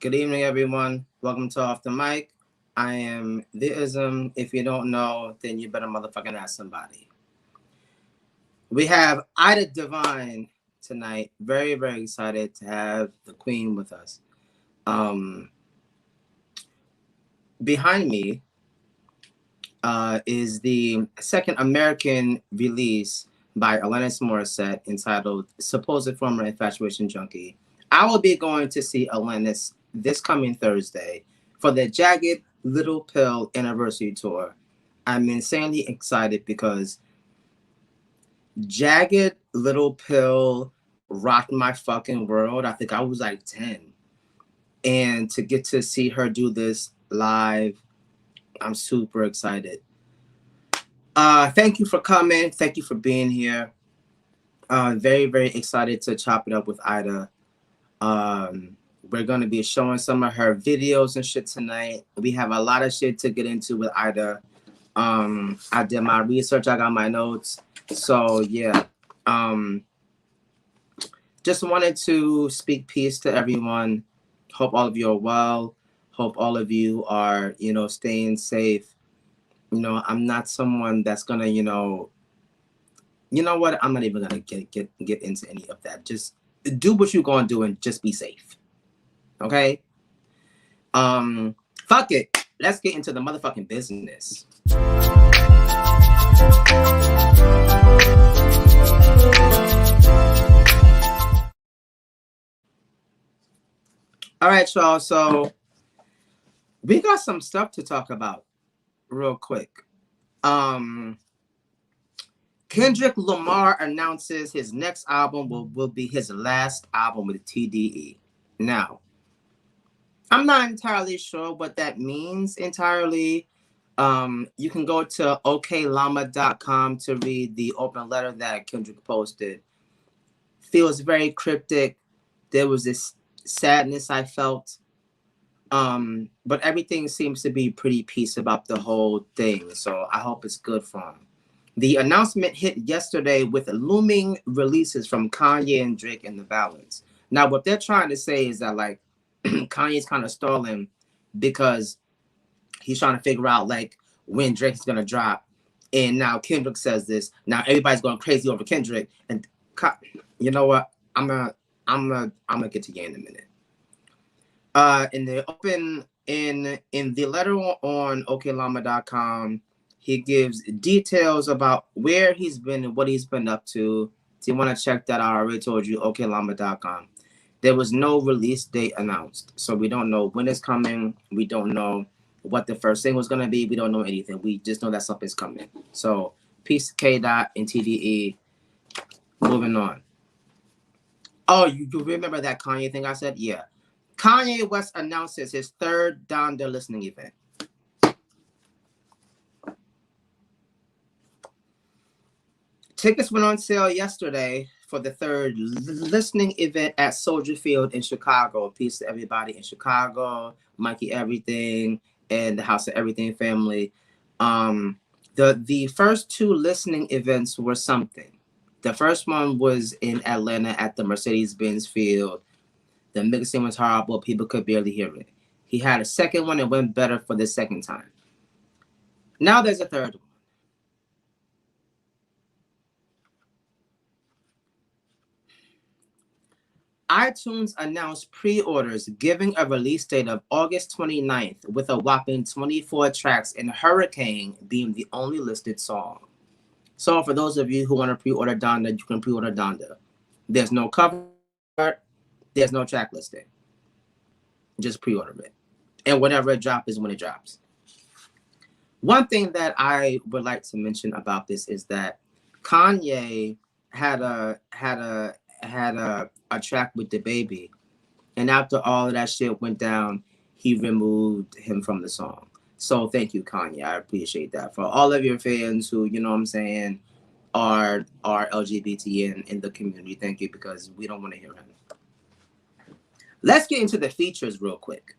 Good evening, everyone. Welcome to Off the Mic. I am the Ism. If you don't know, then you better motherfucking ask somebody. We have Ida Divine tonight. Very, very excited to have the Queen with us. Behind me is the second American release by Alanis Morissette entitled Supposed Former Infatuation Junkie. I will be going to see Alanis this coming Thursday for the Jagged Little Pill anniversary tour. I'm insanely excited because Jagged Little Pill rocked my fucking world. I think I was like 10. And to get to see her do this live, I'm super excited. Thank you for coming. Thank you for being here. Very, very excited to chop it up with Ida. We're going to be showing some of her videos and shit tonight. We have a lot of shit to get into with Ida. I did my research. I got my notes. So, yeah. Just wanted to speak peace to everyone. Hope all of you are well. Hope all of you are, staying safe. I'm not someone that's going to, you know what? I'm not even going to get into any of that. Just do what you're going to do and just be safe. Okay? Fuck it. Let's get into the motherfucking business. All right, y'all. So we got some stuff to talk about real quick. Kendrick Lamar announces his next album will be his last album with TDE. Now, I'm not entirely sure what that means entirely. You can go to okllama.com to read the open letter that Kendrick posted. Feels very cryptic. There was this sadness I felt. But everything seems to be pretty peace about the whole thing. So I hope it's good for him. The announcement hit yesterday with looming releases from Kanye and Drake and the Balance. Now, what they're trying to say is that, like, Kanye's kind of stalling because he's trying to figure out, like, when Drake's going to drop. And now Kendrick says this. Now everybody's going crazy over Kendrick. And you know what? I'm gonna get to you in a minute. In the letter on okllama.com, he gives details about where he's been and what he's been up to. So you want to check that out. I already told you, okllama.com. There was no release date announced. So we don't know when it's coming. We don't know what the first thing was going to be. We don't know anything. We just know that something's coming. So peace to K-Dot and TDE. Moving on. Oh, you remember that Kanye thing I said? Yeah. Kanye West announces his third Donda listening event. Tickets went on sale yesterday for the third listening event at Soldier Field in Chicago. Peace to everybody in Chicago, Mikey Everything, and the House of Everything family. The first two listening events were something. The first one was in Atlanta at the Mercedes-Benz Field. The mixing was horrible. People could barely hear it. He had a second one and went better for the second time. Now there's a third one. iTunes announced pre-orders, giving a release date of August 29th with a whopping 24 tracks, and Hurricane being the only listed song. So for those of you who want to pre-order Donda, you can pre-order Donda. There's no cover art. There's no track listing. Just pre-order it. And whenever it drops is when it drops. One thing that I would like to mention about this is that Kanye had a track with DaBaby, and after all of that shit went down, he removed him from the song. So thank you, Kanye. I appreciate that. For all of your fans who, you know what I'm saying, are LGBT in the community, thank you, because we don't want to hear him. Let's get into the features real quick.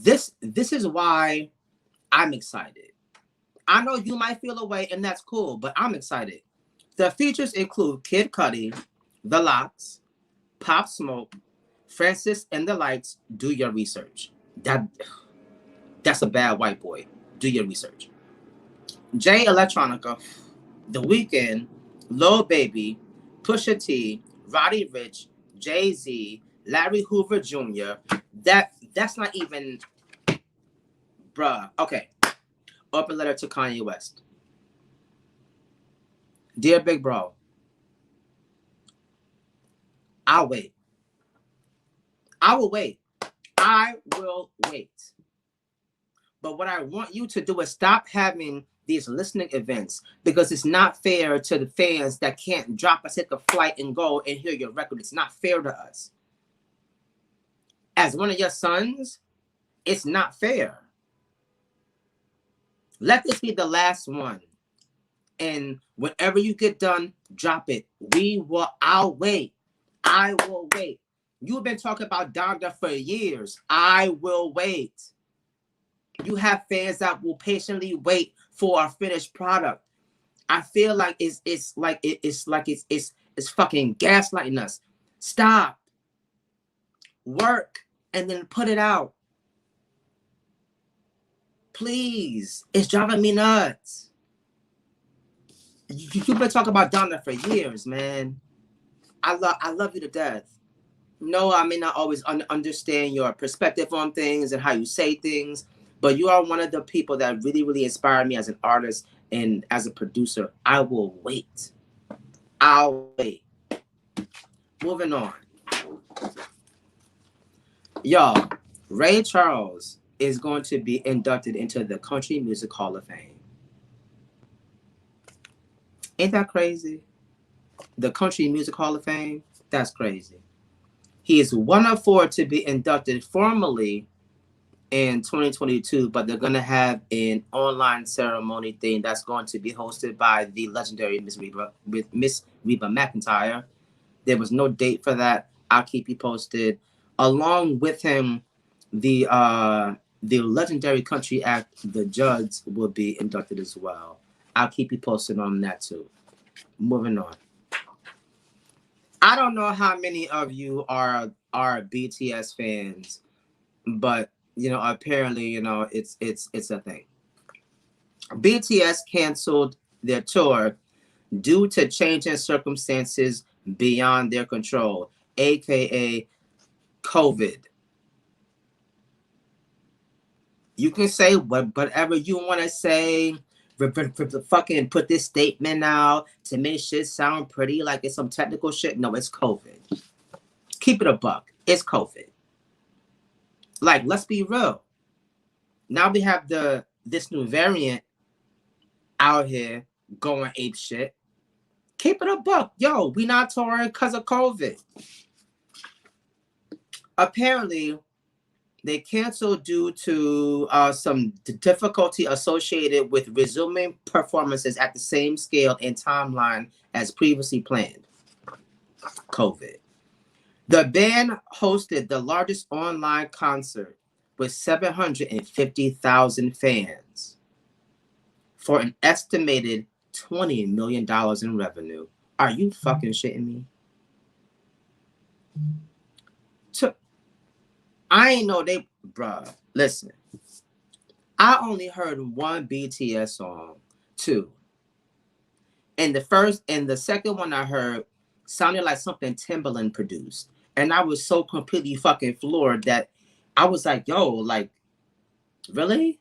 This is why I'm excited. I know you might feel away, and that's cool, but I'm excited. The features include Kid Cudi, The Lox, Pop Smoke, Francis and the Lights, do your research. That's a bad white boy. Do your research. Jay Electronica, The Weeknd, Lil Baby, Pusha T, Roddy Ricch, Jay-Z, Larry Hoover Jr. That's not even, bruh. Okay. Open letter to Kanye West. Dear Big Bro, I'll wait. I will wait. I will wait. But what I want you to do is stop having these listening events, because it's not fair to the fans that can't drop a ticket of flight and go and hear your record. It's not fair to us. As one of your sons, it's not fair. Let this be the last one. And whenever you get done, drop it. I'll wait. I will wait. You've been talking about Donda for years. I will wait. You have fans that will patiently wait for a finished product. I feel like it's fucking gaslighting us. Stop. Work and then put it out. Please. It's driving me nuts. You've been talking about Donda for years, man. I love you to death. No, I may not always understand your perspective on things and how you say things, but you are one of the people that really, really inspire me as an artist and as a producer. I will wait. I'll wait. Moving on. Y'all, Ray Charles is going to be inducted into the Country Music Hall of Fame. Ain't that crazy? The Country Music Hall of Fame? That's crazy. He is one of 4 to be inducted formally in 2022, but they're going to have an online ceremony thing that's going to be hosted by the legendary Miss Reba McEntire. There was no date for that. I'll keep you posted. Along with him, the legendary country act, The Judds, will be inducted as well. I'll keep you posted on that too. Moving on. I don't know how many of you are BTS fans, but apparently, it's a thing. BTS canceled their tour due to changing circumstances beyond their control, aka COVID. You can say whatever you want to say. Fucking put this statement out to make shit sound pretty, like it's some technical shit. No, it's COVID. Keep it a buck. It's COVID. Like, let's be real. Now we have this new variant out here going ape shit. Keep it a buck. Yo, we not touring because of COVID. Apparently, they canceled due to some difficulty associated with resuming performances at the same scale and timeline as previously planned. COVID. The band hosted the largest online concert with 750,000 fans for an estimated $20 million in revenue. Are you fucking shitting me? I ain't know they, bruh. Listen, I only heard one BTS song, 2. And the second one I heard sounded like something Timbaland produced. And I was so completely fucking floored that I was like, yo, like, really?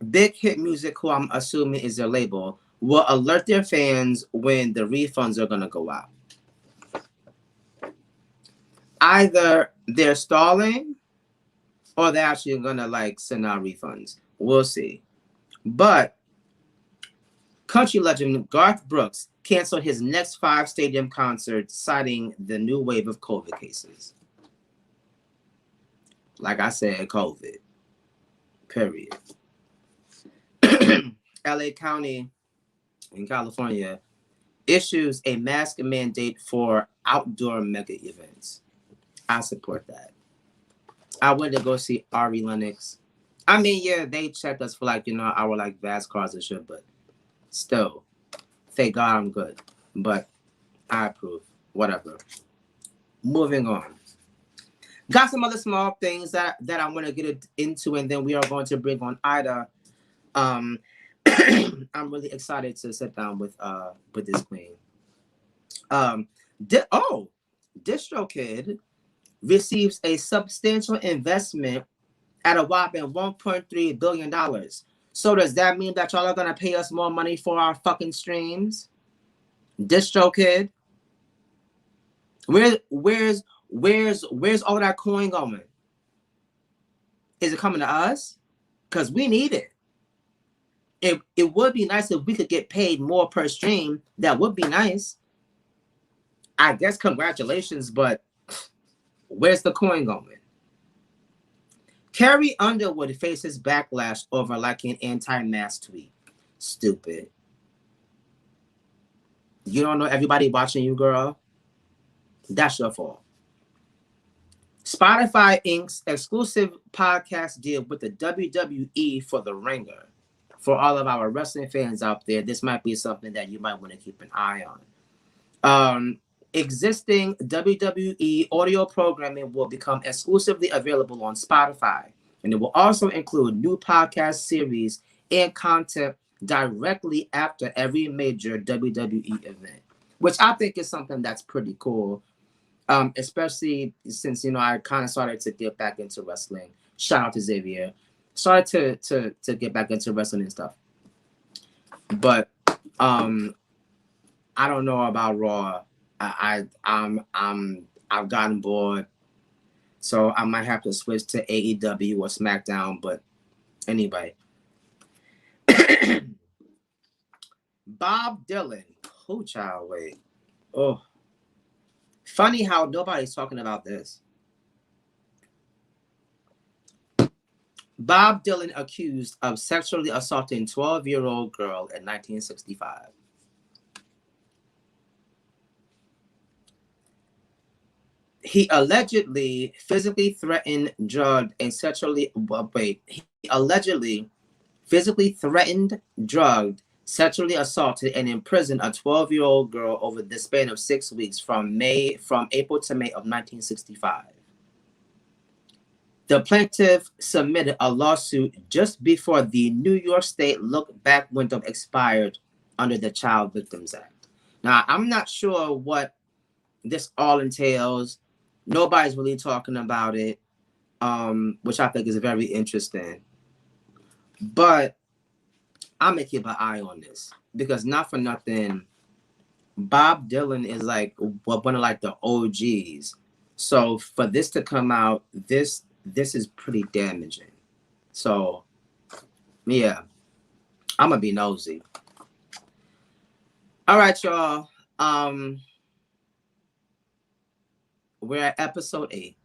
Big Hit Music, who I'm assuming is their label, will alert their fans when the refunds are going to go out. Either they're stalling or they're actually going to send out refunds. We'll see. But country legend Garth Brooks canceled his next 5 stadium concerts, citing the new wave of COVID cases. Like I said, COVID. Period. LA County in California issues a mask mandate for outdoor mega events. I support that. I went to go see Ari Lennox. I mean, yeah, they checked us for our fast cars and shit, but still, thank God I'm good. But I approve. Whatever. moving on. Got some other small things that I want to get into, and then we are going to bring on Ida. I'm really excited to sit down with this queen. DistroKid receives a substantial investment at a whopping $1.3 billion. So does that mean that y'all are gonna pay us more money for our fucking streams? DistroKid, where's all that coin going? Is it coming to us? Because we need it. It would be nice if we could get paid more per stream. That would be nice. I guess congratulations, but where's the coin going? Carrie Underwood faces backlash over liking anti-mask tweet. Stupid. You don't know everybody watching you, girl? That's your fault. Spotify inks exclusive podcast deal with the WWE for The Ringer. For all of our wrestling fans out there, this might be something that you might want to keep an eye on. Existing WWE audio programming will become exclusively available on Spotify, and it will also include new podcast series and content directly after every major WWE event, which I think is something that's pretty cool, especially since, you know, I kind of started to get back into wrestling. Shout out to Xavier. Started to get back into wrestling and stuff. But I don't know about Raw. I've gotten bored, so I might have to switch to AEW or SmackDown. But anyway, Bob Dylan, who child? Wait, oh, funny how nobody's talking about this. Bob Dylan accused of sexually assaulting 12-year-old girl in 1965. He allegedly physically threatened, drugged, and sexually sexually assaulted, and imprisoned a 12-year-old girl over the span of 6 weeks from April to May of 1965. The plaintiff submitted a lawsuit just before the New York State look-back window expired under the Child Victims Act. Now, I'm not sure what this all entails. Nobody's really talking about it, which I think is very interesting. But I'm gonna keep an eye on this because, not for nothing, Bob Dylan is like one of like the OGs. So for this to come out, this is pretty damaging. So yeah, I'm gonna be nosy. All right, y'all. We're at episode 8.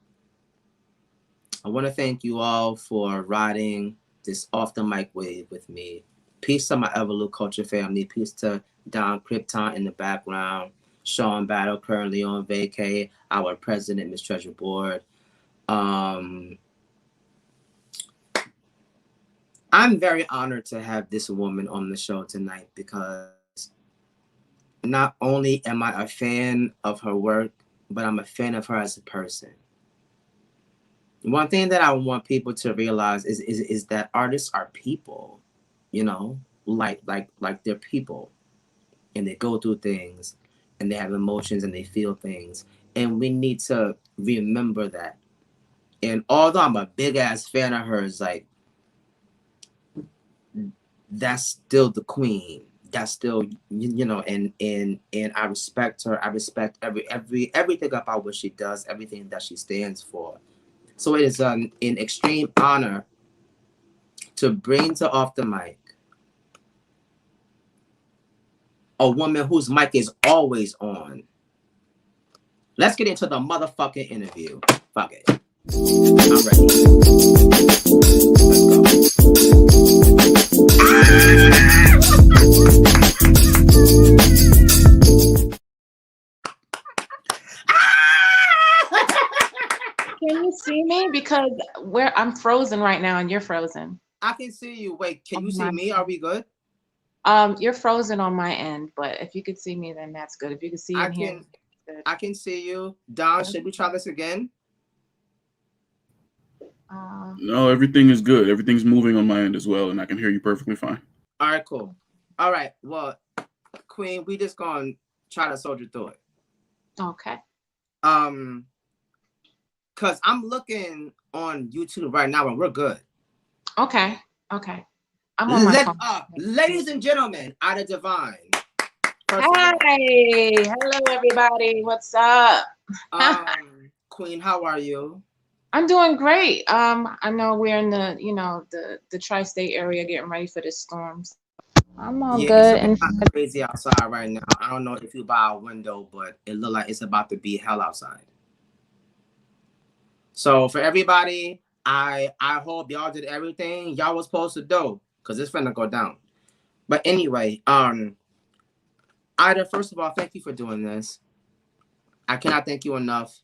I want to thank you all for riding this off the mic wave with me. Peace to my Everloop Culture family. Peace to Don Krypton in the background. Sean Battle currently on vacay. Our president, Miss Treasure Board. I'm very honored to have this woman on the show tonight because not only am I a fan of her work, but I'm a fan of her as a person. One thing that I want people to realize is that artists are people, you know, like they're people, and they go through things, and they have emotions, and they feel things, and we need to remember that. And although I'm a big ass fan of hers, like, that's still the queen. That's still, you know, and I respect her. I respect everything about what she does, everything that she stands for. So it is an extreme honor to bring to Off the Mic a woman whose mic is always on. Let's get into the motherfucking interview. Fuck it. I'm ready. Can you see me? Because I'm frozen right now and you're frozen. I can see you. Wait, can you see me? Are we good? You're frozen on my end, but if you could see me, then that's good. If you could see in here. Good. I can see you. Don, should we try this again? No, everything is good. Everything's moving on my end as well, and I can hear you perfectly fine. All right, cool. All right, well, Queen, we just gonna try to soldier through it. Okay. Cause I'm looking on YouTube right now and we're good. Okay. Okay. I'm on my phone. Ladies and gentlemen, Ida Divine. Hi. Hello, everybody. What's up? Queen, how are you? I'm doing great. I know we're in the, the tri-state area getting ready for the storms. I'm all good. It's and crazy outside right now. I don't know if you by a window, but it look like it's about to be hell outside. So for everybody, I hope y'all did everything y'all was supposed to do, because it's finna go down. But anyway, Ida, first of all, thank you for doing this. I cannot thank you enough.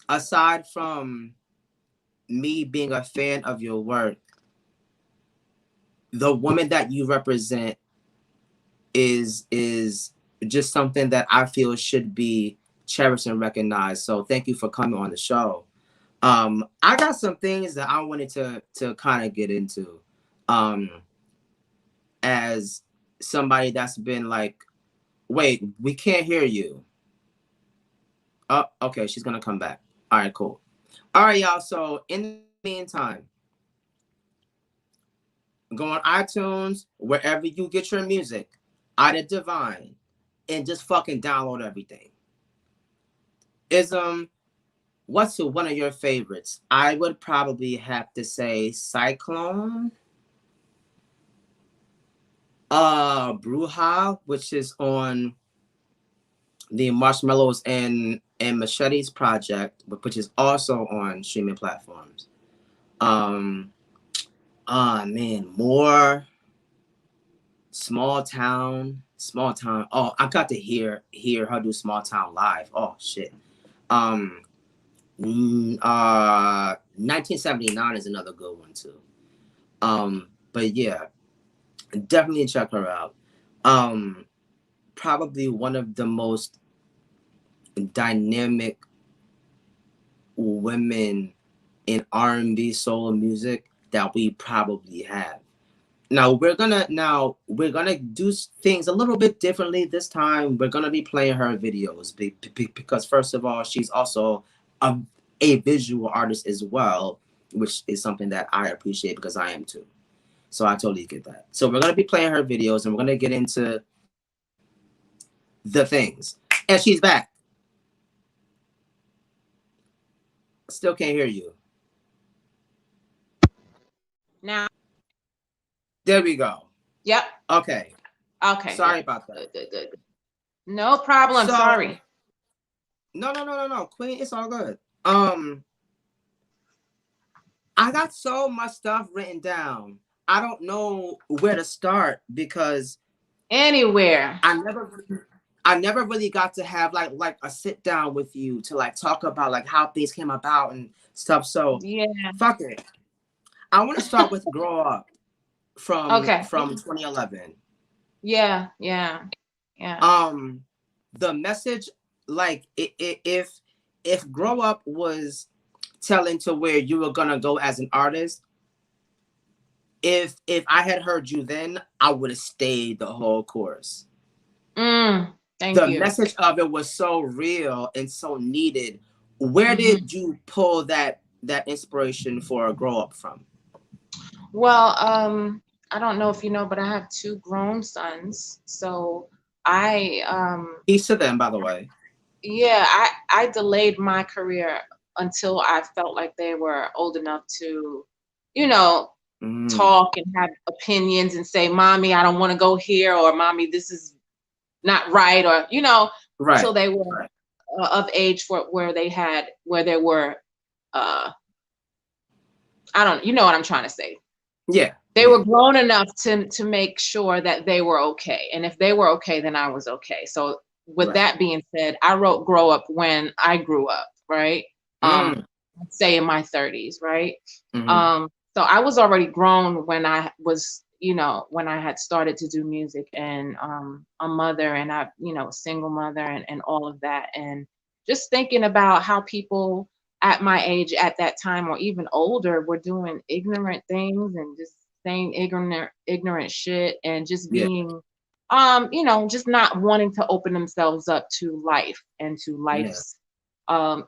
Aside from me being a fan of your work, the woman that you represent is just something that I feel should be cherished and recognized. So thank you for coming on the show. I got some things that I wanted to kind of get into. As somebody that's been like, wait, we can't hear you. Oh, okay, she's gonna come back. All right, cool. All right, y'all. So in the meantime, go on iTunes, wherever you get your music, Ida Divine, and just fucking download everything. What's one of your favorites? I would probably have to say Cyclone. Bruja, which is on the Marshmallows and Machetes project, which is also on streaming platforms. More Small Town. Oh, I got to hear her do Small Town live. Oh shit. 1979 is another good one too. But yeah, definitely check her out. Probably one of the most dynamic women in R&B soul music that we probably have. Now we're gonna do things a little bit differently this time. We're gonna be playing her videos because first of all, she's also a visual artist as well, which is something that I appreciate because I am too. So I totally get that. So we're gonna be playing her videos and we're gonna get into the things. And she's back. Still can't hear you. Now. There we go. Yep. Okay. Okay. Sorry about that. Good. No problem. Sorry. No. Queen, it's all good. I got so much stuff written down. I don't know where to start because anywhere. I never really got to have like a sit down with you to like talk about like how things came about and stuff. So yeah, fuck it. I want to start with Grow Up from 2011. Yeah. The message, like if Grow Up was telling to where you were gonna go as an artist, if I had heard you then, I would have stayed the whole course. Thank you. The message of it was so real and so needed. Where did you pull that inspiration for Grow Up from? Well, I don't know if you know, but I have 2 grown sons. So peace to them, by the way. Yeah, I delayed my career until I felt like they were old enough to, talk and have opinions and say, "Mommy, I don't want to go here," or "Mommy, this is not right," or right. Until they were of age where they were, I don't, you know what I'm trying to say. Yeah. They were grown enough to make sure that they were okay. And if they were okay, then I was okay. So with that being said, I wrote Grow Up when I grew up, right? Say in my 30s, right? So I was already grown when I was you know, when I had started to do music, and a mother, and I, you know, a single mother, and all of that. And just thinking about how people at my age at that time, or even older, were doing ignorant things and just saying ignorant shit, and just Yeah. being you know, just not wanting to open themselves up to life and to Yeah. life's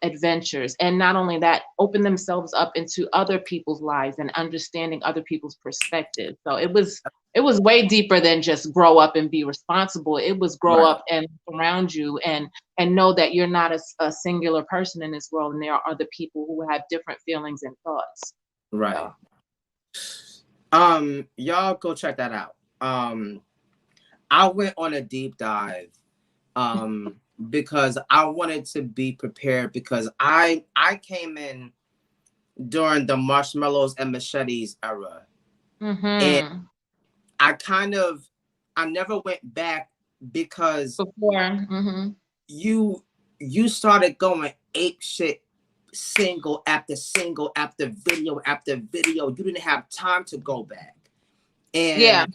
adventures. And not only that, open themselves up into other people's lives and understanding other people's perspectives. So it was way deeper than just grow up and be responsible. It was grow Right. up and look around you, and know that you're not a singular person in this world, and there are other people who have different feelings and thoughts. Right. So, Y'all go check that out. I went on a deep dive because I wanted to be prepared, because I came in during the Marshmallows and Machetes era. And I never went back, because before you started going ape shit, single after single after video after video. You didn't have time to go back. And yeah.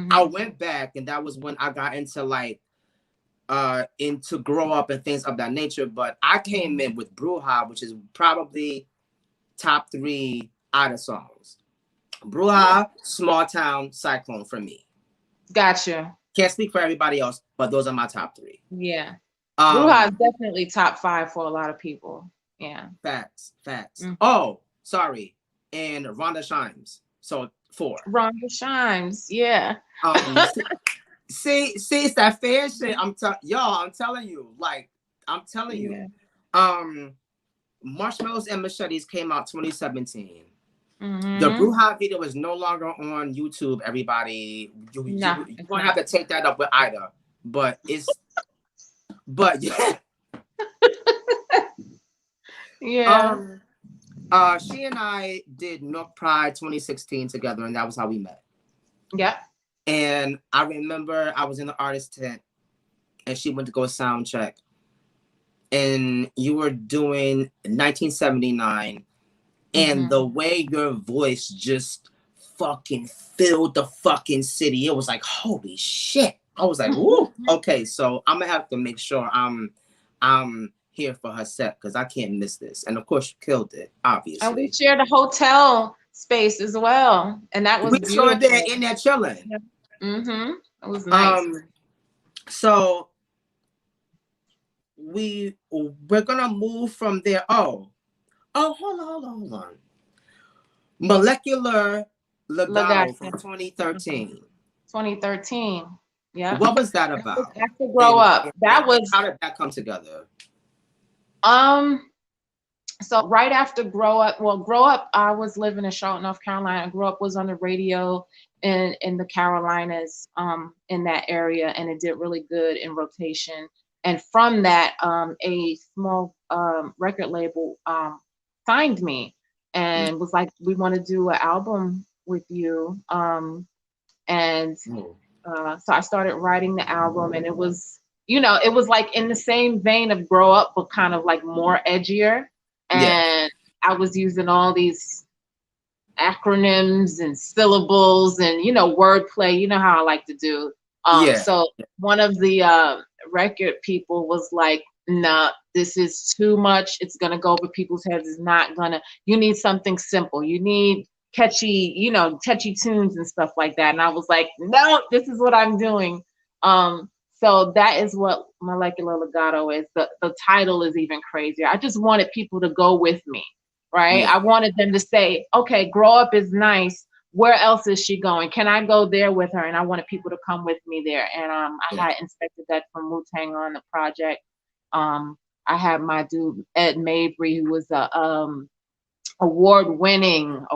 I went back, and that was when I got into like into grow up and things of that nature. But I came in with Bruja, which is probably top 3 Ida songs. Bruja, Small Town, Cyclone for me. Gotcha. Can't speak for everybody else, but those are my top 3. Yeah. Bruja is definitely top 5 for a lot of people. Yeah. Facts. Oh, sorry. And Rhonda Shimes. So 4. Rhonda Shimes. Yeah. See, it's that fan shit. I'm telling you. Like, I'm telling you. Marshmallows and Machetes came out 2017. The Bruja video is no longer on YouTube, everybody. You're gonna have to take that up with Ida. But yeah. Yeah. She and I did Milk Pride 2016 together, and that was how we met. Yep. And I remember I was in the artist tent, and she went to go sound check. And you were doing 1979, and the way your voice just fucking filled the fucking city, it was like, holy shit. I was like, ooh, okay, so I'm gonna have to make sure I'm here for her set, because I can't miss this. And of course, you killed it, obviously. And we shared a hotel space as well, and that was beautiful. Sure did, in there chilling. It was nice. So we're gonna move from there. Oh, hold on. Molecular Legato from 2013. 2013. Yeah. What was that about? After Grow Up. How did that come together? So right after Grow Up, I was living in Charlotte, North Carolina. Grow Up was on the radio in the Carolinas, in that area, and it did really good in rotation. And from that, a small record label signed me and was like, we want to do an album with you. So I started writing the album, and it was, it was like in the same vein of Grow Up, but kind of like more edgier. And I was using all these acronyms and syllables and, wordplay, you know how I like to do. So one of the record people was like, nah, this is too much. It's going to go over people's heads. It's not going to, you need something simple. You need catchy, catchy tunes and stuff like that. And I was like, no, this is what I'm doing. So that is what Molecular Legato is. The title is even crazier. I just wanted people to go with me, right? Yeah. I wanted them to say, okay, Grow Up is nice. Where else is she going? Can I go there with her? And I wanted people to come with me there. And I had Inspector Deck from Wu-Tang on the project. I had my dude, Ed Mabry, who was a award-winning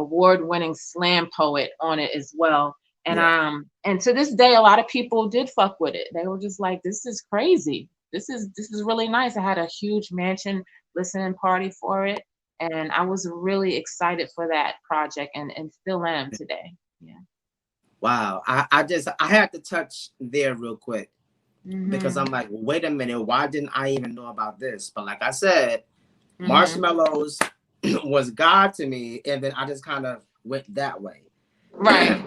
slam poet on it as well. And to this day, a lot of people did fuck with it. They were just like, this is crazy. This is really nice. I had a huge mansion listening party for it. And I was really excited for that project and still am today. Yeah. Wow. I had to touch there real quick because I'm like, wait a minute, why didn't I even know about this? But like I said, Marshmallows was God to me. And then I just kind of went that way. Right.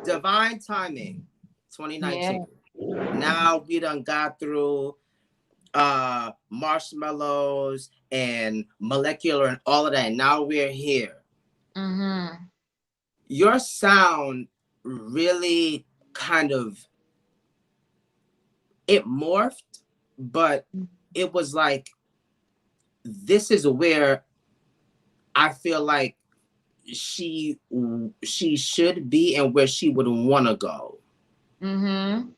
Divine Timing, 2019. Yeah. Now we done got through Marshmallows and Molecular and all of that. Now we're here. Mm-hmm. Your sound really kind of, it morphed, but it was like, this is where I feel like she should be and where she would want to go. Mm-hmm.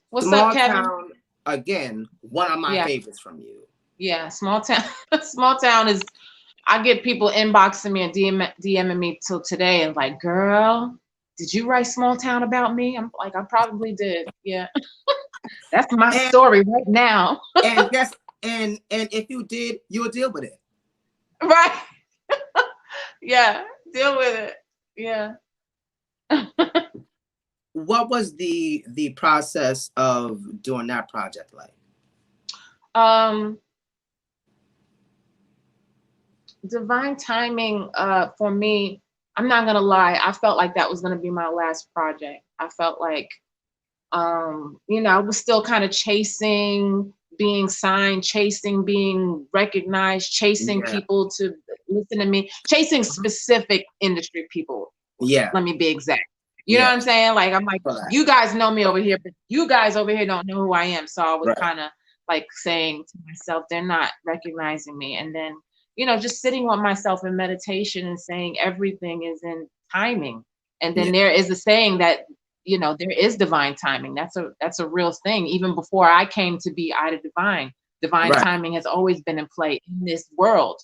What's Small up, Kevin? Town, again, one of my favorites from you. Yeah, Small Town. Small Town is, I get people inboxing me and DMing me till today and like, girl, did you write Small Town about me? I'm like, I probably did. Yeah. That's my story right now. And yes, and if you did, you'll deal with it. Right. Yeah, deal with it. Yeah. What was the process of doing that project like? Divine Timing, for me, I'm not gonna lie, I felt like that was gonna be my last project. I felt like, you know, I was still kind of chasing being signed, chasing being recognized, chasing people to listen to me, chasing specific industry people. Yeah. Let me be exact. You know what I'm saying? Like, I'm like, you guys know me over here, but you guys over here don't know who I am. So I was kind of like saying to myself, they're not recognizing me. And then, you know, just sitting with myself in meditation and saying everything is in timing. And then there is a saying that, you know, there is divine timing. That's a real thing. Even before I came to be Ida Divine, divine timing has always been in play in this world.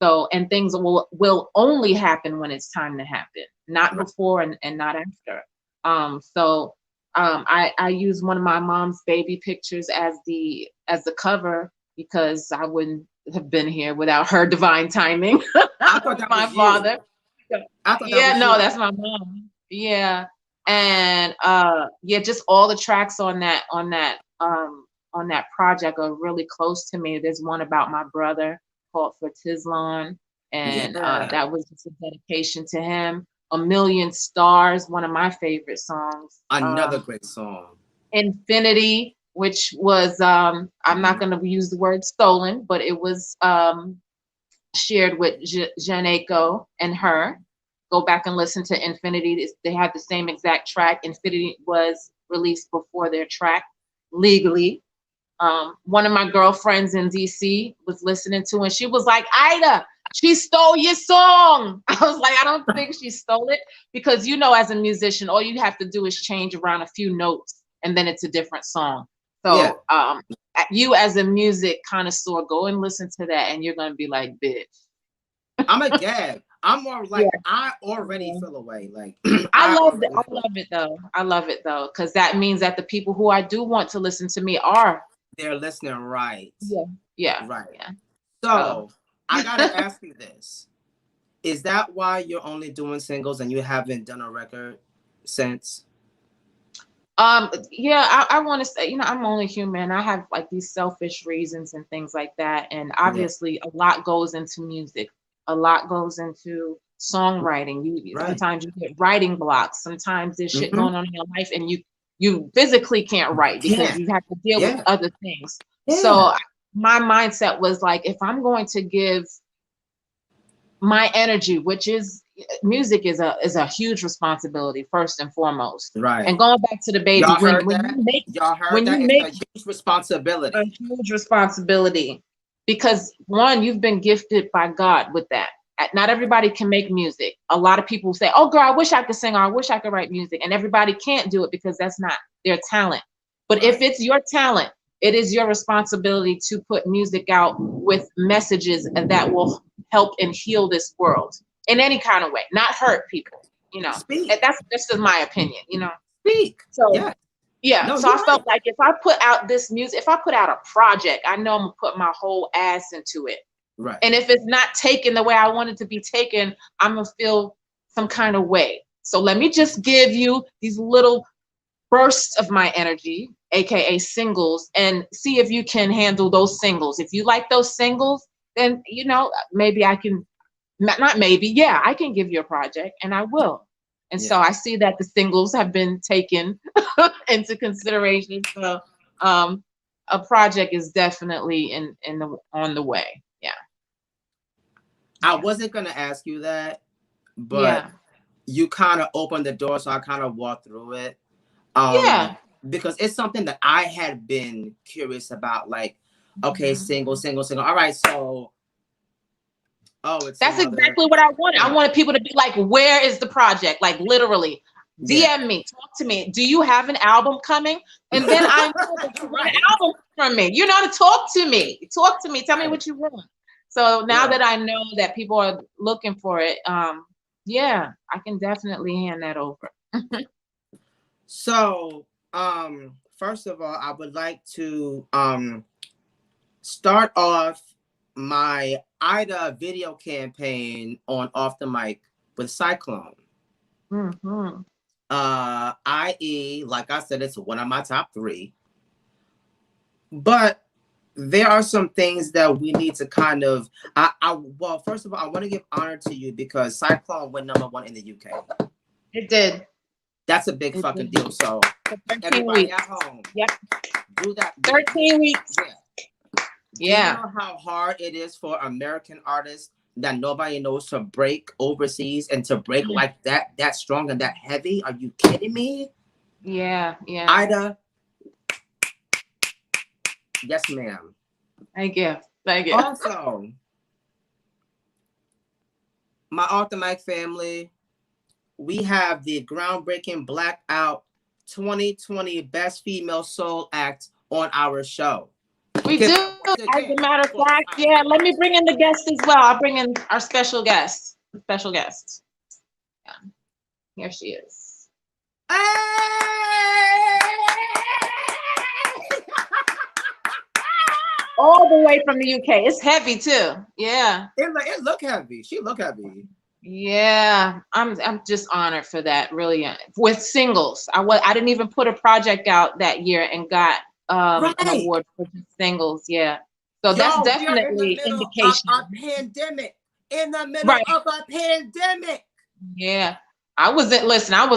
So, and things will only happen when it's time to happen, not before and not after. I use one of my mom's baby pictures as the cover because I wouldn't have been here without her divine timing. I thought that my was father. You. That's my mom. Yeah. And just all the tracks on that project are really close to me. There's one about my brother called For Tizlon, and that was just a dedication to him. A Million Stars, one of my favorite songs. Another great song. Infinity, which was I'm not going to use the word stolen, but it was shared with Jen Aiko and her. Go back and listen to Infinity. They had the same exact track. Infinity was released before their track legally. One of my girlfriends in DC was listening to, and she was like, Ida, she stole your song. I was like, I don't think she stole it, because, you know, as a musician, all you have to do is change around a few notes and then it's a different song. So you as a music connoisseur, go and listen to that and you're going to be like, bitch. I'm a gag. I'm more like, I already feel away. Like, I love it though. I love it though, because that means that the people who I do want to listen to me they're listening, right? Yeah. Right. Yeah. So I gotta ask you this: is that why you're only doing singles and you haven't done a record since? I want to say, you know, I'm only human. I have like these selfish reasons and things like that, and obviously a lot goes into music. A lot goes into songwriting. Sometimes you get writing blocks. Sometimes there's shit going on in your life and you physically can't write because you have to deal with other things. So my mindset was like, if I'm going to give my energy, which is music is a huge responsibility first and foremost. Right. And going back to the baby, when you make a huge responsibility. A huge responsibility. Because one, you've been gifted by God with that. Not everybody can make music. A lot of people say, oh girl, I wish I could sing, or I wish I could write music. And everybody can't do it because that's not their talent. But if it's your talent, it is your responsibility to put music out with messages and that will help and heal this world in any kind of way, not hurt people, you know. That's just my opinion, you know. So so I felt like if I put out this music, if I put out a project, I know I'm gonna put my whole ass into it. Right. And if it's not taken the way I want it to be taken, I'm gonna feel some kind of way. So let me just give you these little bursts of my energy, aka singles, and see if you can handle those singles. If you like those singles, then, you know, maybe I can, not maybe, I can give you a project, and I will. And so I see that the singles have been taken into consideration. So a project is definitely on the way. Yeah. I wasn't gonna ask you that, but you kind of opened the door, so I kind of walked through it. Because it's something that I had been curious about. Like, okay, single. All right, so that's exactly what I wanted. I wanted people to be like, where is the project? Like, literally, DM me, talk to me. Do you have an album coming? And then I know that you want an album from me. You know, to talk to me. Tell me what you want. So now that I know that people are looking for it, yeah, I can definitely hand that over. So, first of all, I would like to start off my Ida video campaign on Off the Mic with Cyclone. IE, like I said, it's one of my top 3. But there are some things that we need to kind of well, first of all, I want to give honor to you because Cyclone went #1 in the UK. It did. That's a big fucking deal. So everybody at home, do that. 13 weeks. Yeah. Do you know how hard it is for American artists that nobody knows to break overseas and to break like that strong and that heavy? Are you kidding me? Yeah. Ida. Yes, ma'am. Thank you. Also, my Off the Mic family, we have the groundbreaking Blackout 2020 Best Female Soul Act on our show. We do. As a matter of fact, let me bring in the guest as well. I'll bring in our special guest. Yeah. Here she is. All the way from the UK. It's heavy too. Yeah. It look heavy. She look heavy. Yeah, I'm just honored for that. Really, with singles, I didn't even put a project out that year and got an award for just singles. Yeah, so that's definitely indication. In the middle of a pandemic. Yeah, I was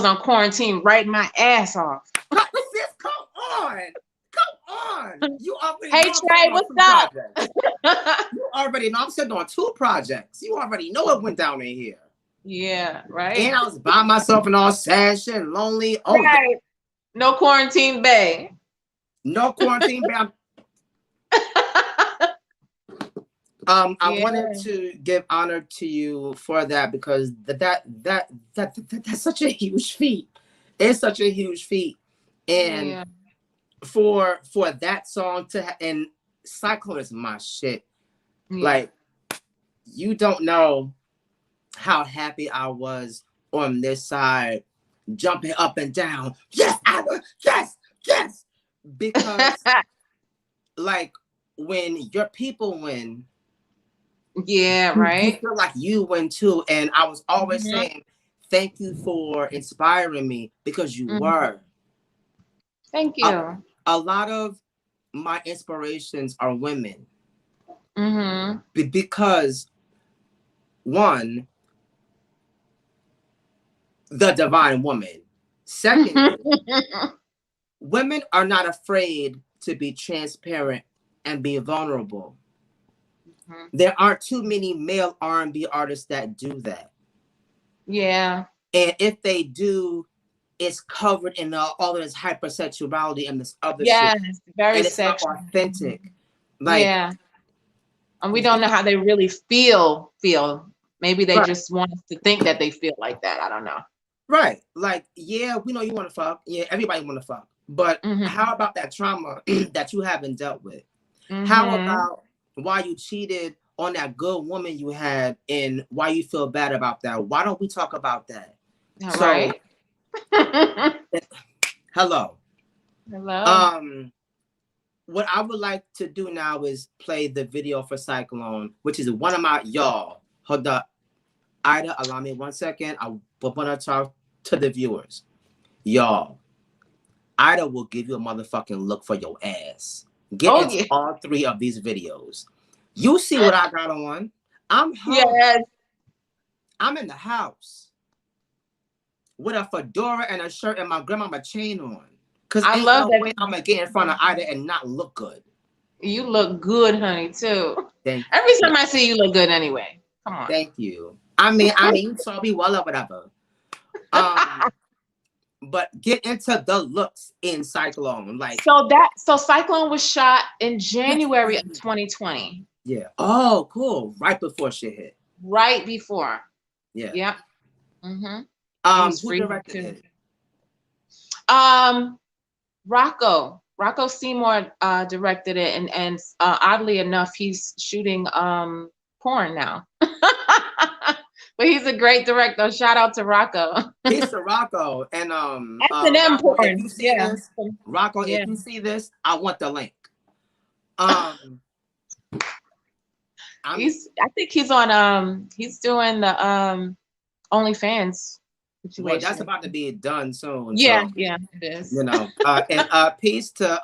on quarantine writing my ass off. Sis, come on. You already hey Trey, what's up? You already know I'm sitting on 2 projects. You already know what went down in here. Yeah, right. And I was by myself and all sad shit, lonely. Oh, right. No quarantine bay. No quarantine bay. I wanted to give honor to you for that because that's such a huge feat. It's such a huge feat, and for that song and Cyclone is my shit. Like, you don't know how happy I was on this side, jumping up and down. Yes, yes, because like when your people win, yeah, right, you feel like you win too. And I was always saying thank you for inspiring me because you were. Thank you. A lot of my inspirations are women. Because one, the divine woman. Second, women are not afraid to be transparent and be vulnerable. There aren't too many male R&B artists that do that. Yeah. And if they do, it's covered in all of this hypersexuality and this other shit. Yes, very sexual. It's not authentic. Like, and we don't know how they really feel. Maybe they just want us to think that they feel like that. I don't know. Right. Like, yeah, we know you want to fuck. Yeah, everybody want to fuck. But how about that trauma that you haven't dealt with? How about why you cheated on that good woman you had and why you feel bad about that? Why don't we talk about that? Right. Hello. What I would like to do now is play the video for Cyclone, which is one of my y'all. Hold up. Ida, allow me 1 second. I want to talk to the viewers. Y'all, Ida will give you a motherfucking look for your ass. Get into all 3 of these videos. You see what I got on. I'm home. Yes. I'm in the house. with a fedora and a shirt and my grandmama chain on. Cause I love that. I'm gonna get in front of Ida and not look good. You look good, honey, too. Thank Every time I see you look good anyway. Come on. Thank you. I mean, so be well or whatever. But get into the looks in Cyclone. Like so Cyclone was shot in January of 2020. Yeah. Oh, cool. Right before shit hit. Right before. Yeah. Yep. Mm-hmm. Who directed it? Rocco Seymour directed it, and oddly enough, he's shooting porn now. But he's a great director. Shout out to Rocco. Peace to Rocco. And S&M porn. Yeah. Rocco, yeah. if you see this, I want the link. I think he's on he's doing the OnlyFans situation. Well, that's about to be done soon. Yeah, so, yeah, it is. You know, and peace to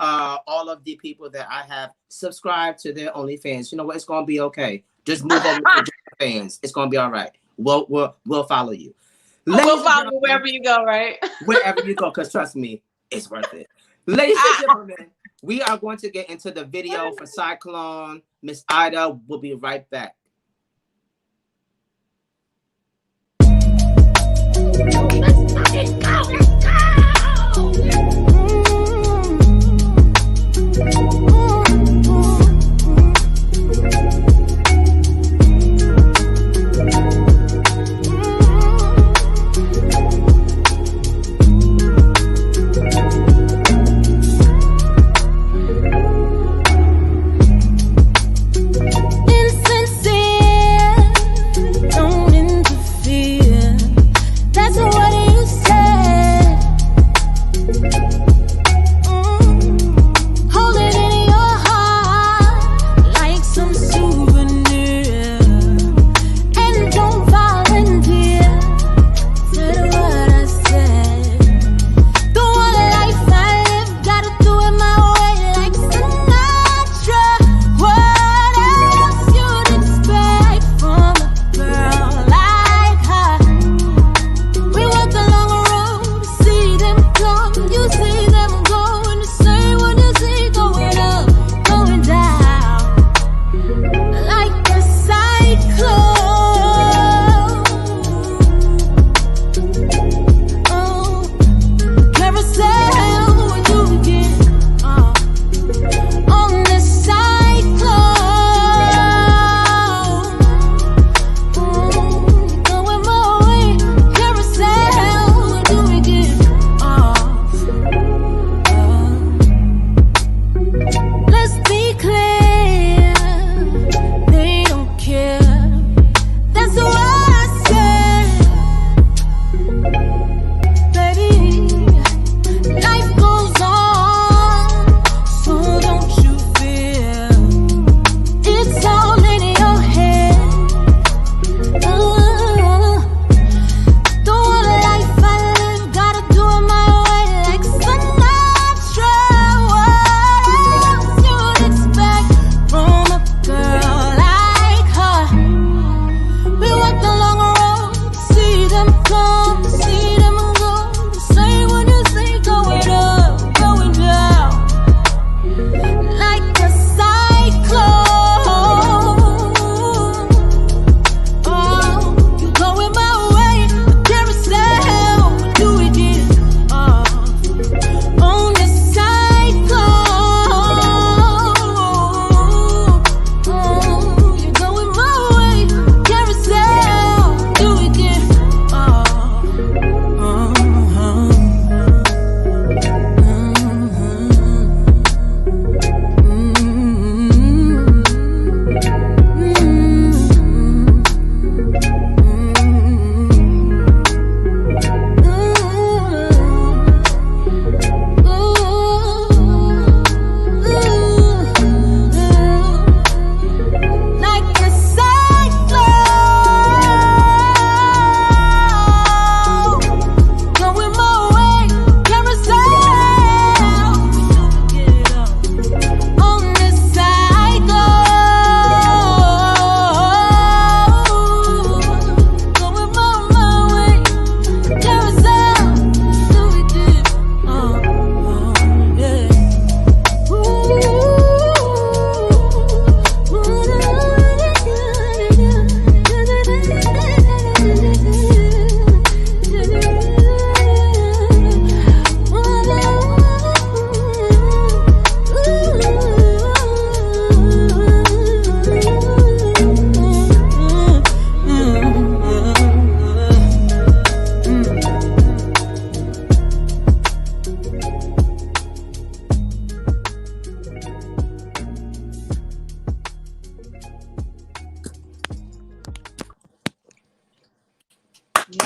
all of the people that I have subscribed to their OnlyFans. You know what? It's gonna be okay. Just move over to fans. It's gonna be all right. We'll follow you. We'll follow you wherever you go, right? Wherever you go, because trust me, it's worth it. Ladies and gentlemen, we are going to get into the video for Cyclone. Miss Ida will be right back. Let's go. Don't interfere. That's what you said.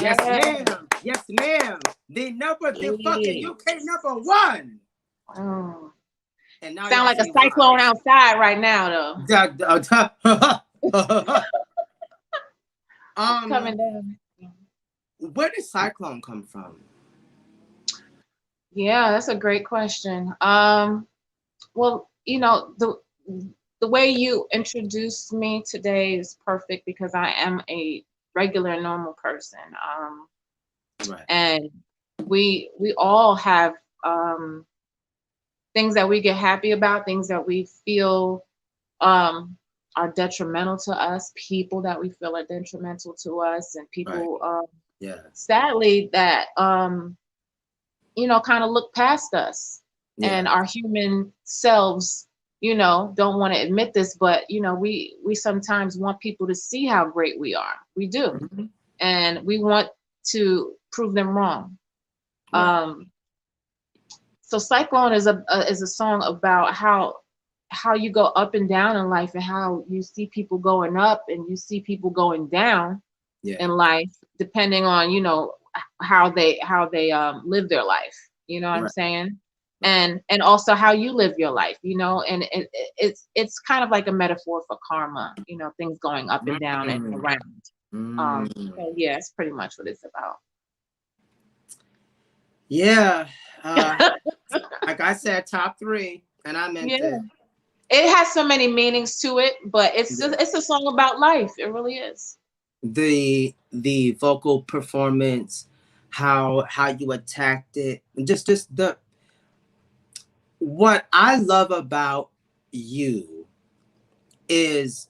Yes, ma'am. Yes, ma'am. The fucking UK #1. Oh. And now Sound like a see why. cyclone outside right now, though. Coming down. Where did Cyclone come from? Yeah, that's a great question. Well, you know, the way you introduced me today is perfect because I am a regular, normal person. Right. And we all have things that we get happy about, things that we feel are detrimental to us, people that we feel are detrimental to us, and people sadly that you know, kind of look past us and our human selves, you know, don't want to admit this, but you know, we sometimes want people to see how great we are. We do. Mm-hmm. And we want to prove them wrong. Right. So Cyclone is a song about how you go up and down in life and how you see people going up and you see people going down in life, depending on, you know, how they live their life. You know what I'm saying? And also how you live your life, you know, and it's kind of like a metaphor for karma, you know, things going up and down and around. So yeah, it's pretty much what it's about. Yeah. Like I said, top 3, and I meant it. It has so many meanings to it, but it's a song about life. It really is. The vocal performance, how you attacked it, just the what I love about you is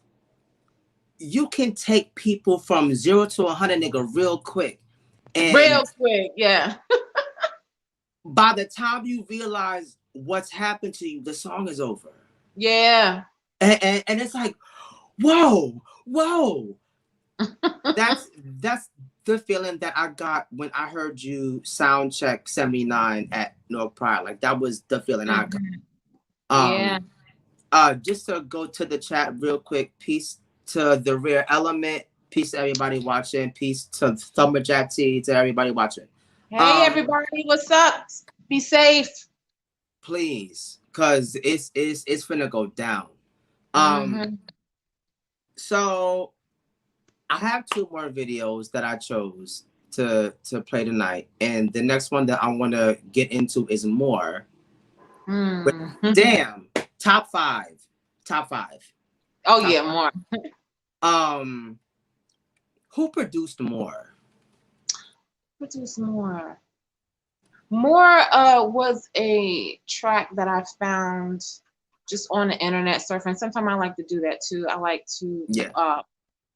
you can take people from 0 to 100, nigga, real quick. And real quick, yeah. By the time you realize what's happened to you, the song is over. Yeah. And it's like, whoa. That's the feeling that I got when I heard you sound check 79 at North Pride. Like that was the feeling I got. Just to go to the chat real quick. Peace to the Rare Element. Peace to everybody watching. Peace to Thumberjack T, to everybody watching. Hey everybody, what's up? Be safe. Please, cause it's finna go down. So I have 2 more videos that I chose to play tonight, and the next one that I want to get into is More. Damn, top 5. Oh yeah, More. Who produced More? More was a track that I found just on the internet surfing. Sometimes I like to do that too. I like to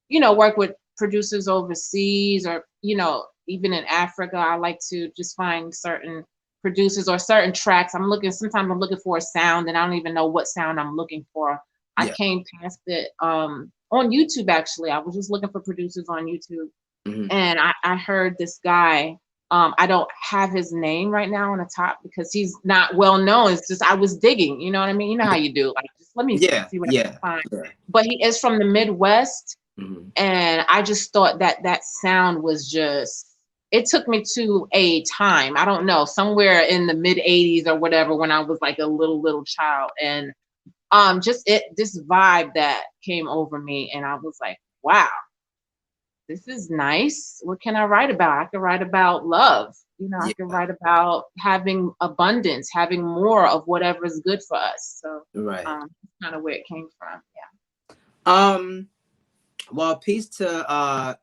you know, work with producers overseas, or you know, even in Africa. I like to just find certain producers or certain tracks. Sometimes I'm looking for a sound and I don't even know what sound I'm looking for. I came past it on YouTube. Actually, I was just looking for producers on YouTube, and I heard this guy. I don't have his name right now on the top because he's not well known. It's just I was digging, you know what I mean? You know how you do. Like, just let me see what I can find. But he is from the Midwest, and I just thought that sound was just. It took me to a time, I don't know, somewhere in the mid '80s or whatever, when I was like a little child, and just this vibe that came over me, and I was like, wow. This is nice. What can I write about? I can write about love. You know, I can write about having abundance, having more of whatever is good for us. So, that's kind of where it came from. Yeah. Well, peace to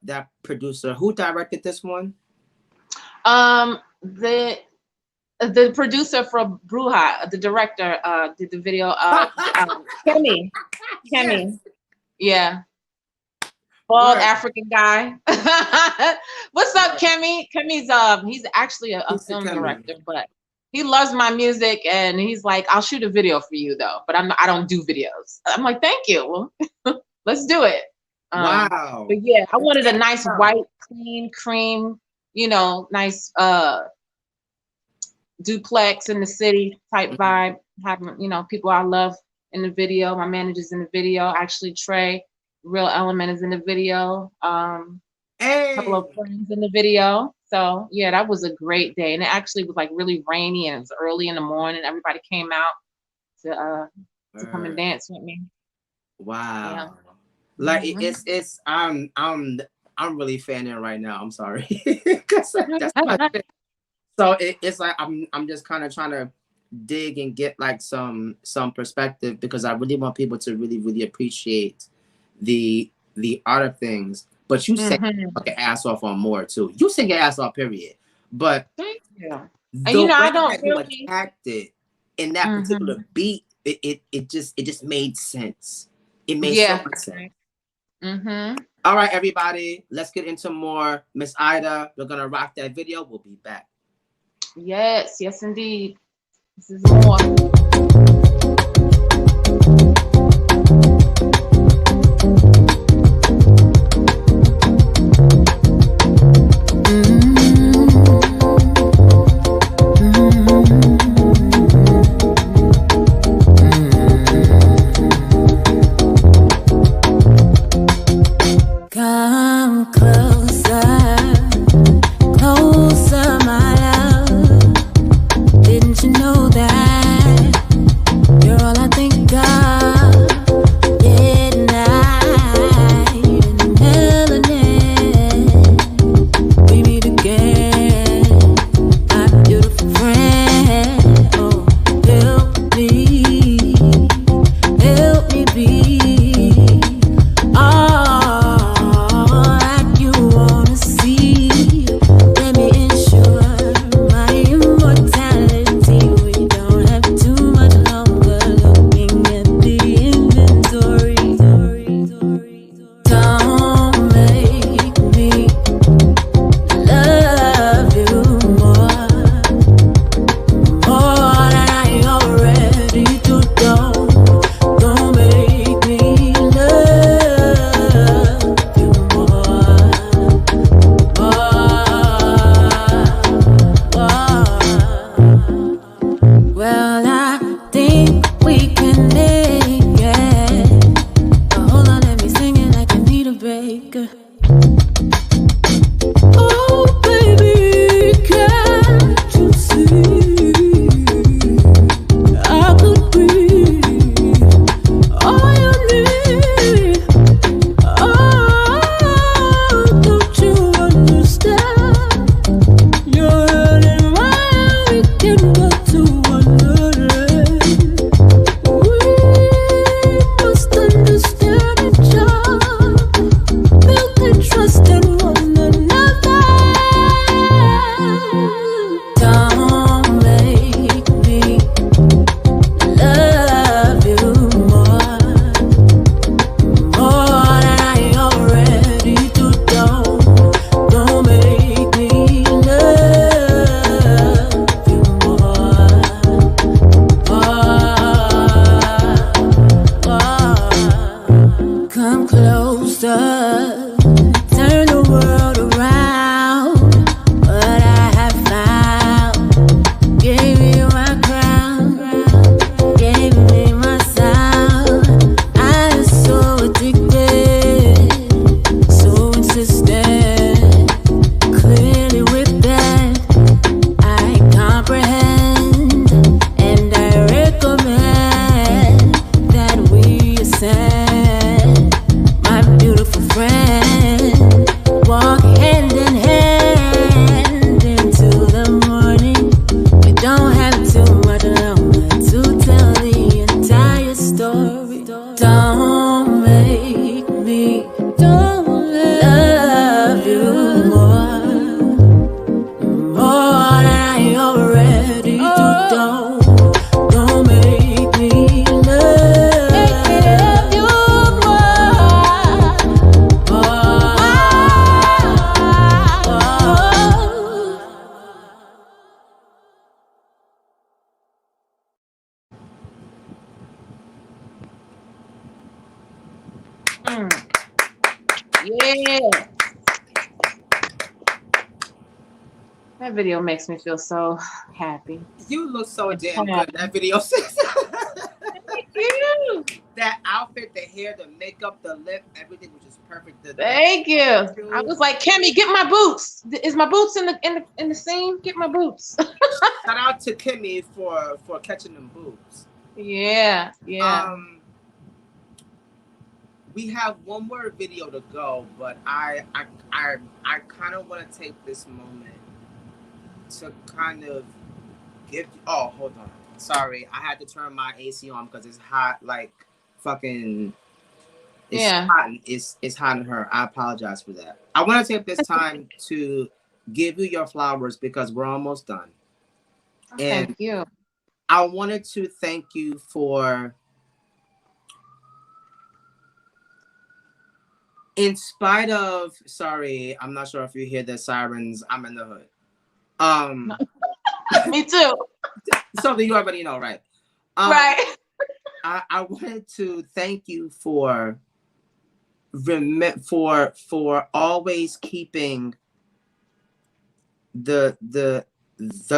that producer. Who directed this one? The producer for Bruja, the director, did the video. Kemi. Yeah. Bald African guy. What's up, Kemi? Kemi's he's actually a film director, but he loves my music, and he's like, I'll shoot a video for you though, but I don't do videos. I'm like, thank you. Well, let's do it. Wow. But yeah, I wanted a nice white, clean, cream, you know, nice duplex in the city type vibe. Having, you know, people I love in the video. My manager's in the video. Actually, Trey, Real Element, is in the video. Hey. couple of friends in the video. So yeah, that was a great day. And it actually was like really rainy and it was early in the morning. Everybody came out to come and dance with me. Wow. Yeah. Like it's I'm really fanning right now. I'm sorry. that's my thing. So it's like I'm just kind of trying to dig and get like some perspective, because I really want people to really appreciate the art of things. But you sing your ass off on more too. You sing your ass off, period. But thank you. And the way I don't that really you attacked it in that particular beat, it just made sense. It made so much sense. All right, everybody, let's get into more. Miss Ida, we're gonna rock that video. We'll be back. Yes, indeed. This is more. Come closer, closer, my love. Didn't you know that you're all I think of? Midnight in the melanin, we meet again, my beautiful friend. Oh, help me be all that you wanna see. Let me ensure my immortality. We don't have too much longer looking at the inventory. Don't make me love you more than I already do. Don't make me love you more. Well, I think we can make it. But hold on, let me sing it like Anita Baker. Oh, baby, can't you see? I could be all you need. Oh, don't you understand? You're running wild, we can go to another end. We must understand each other, build and trust in one another. Don't make me love you more than I already do. Don't make me love you more. Come closer, turn the world around. What I have found gave me my crown, gave me my sound. I am so addicted, so insistent. Clearly with that, I comprehend and I recommend that we ascend. My beautiful friend, walk hand in hand into the morning. We don't have too much longer to tell the entire story. Don't make me love you more than I already do. Don't make me love you Yeah. That video makes me feel so happy. You look so damn good in that video. Thank you. That outfit, the hair, the makeup, the lip, everything was just perfect. Thank you. I was like, Kimmy, get my boots. Is my boots in the scene? Get my boots. Shout out to Kimmy for catching them boobs. Yeah. We have one more video to go, but I kind of want to take this moment to kind of give. Oh, hold on. Sorry, I had to turn my AC on because it's hot, like fucking. It's hot in her. I apologize for that. I want to take this time to give you your flowers because we're almost done. And thank you. I wanted to thank you for, in spite of, sorry, I'm not sure if you hear the sirens. I'm in the hood. Me too. Something you already know, right? Right. I wanted to thank you for always keeping the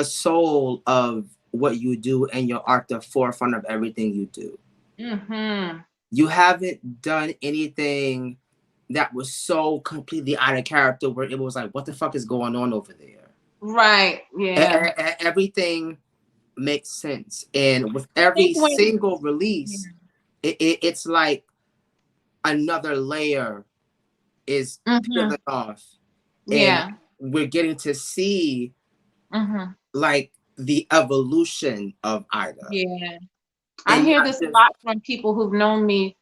soul of what you do and your art the forefront of everything you do. Mm-hmm. You haven't done anything that was so completely out of character where it was like, what the fuck is going on over there? Right. Yeah. Everything makes sense. And with every single release, it's like another layer is peeling off. And we're getting to see like the evolution of Ida. Yeah. I hear this a lot from people who've known me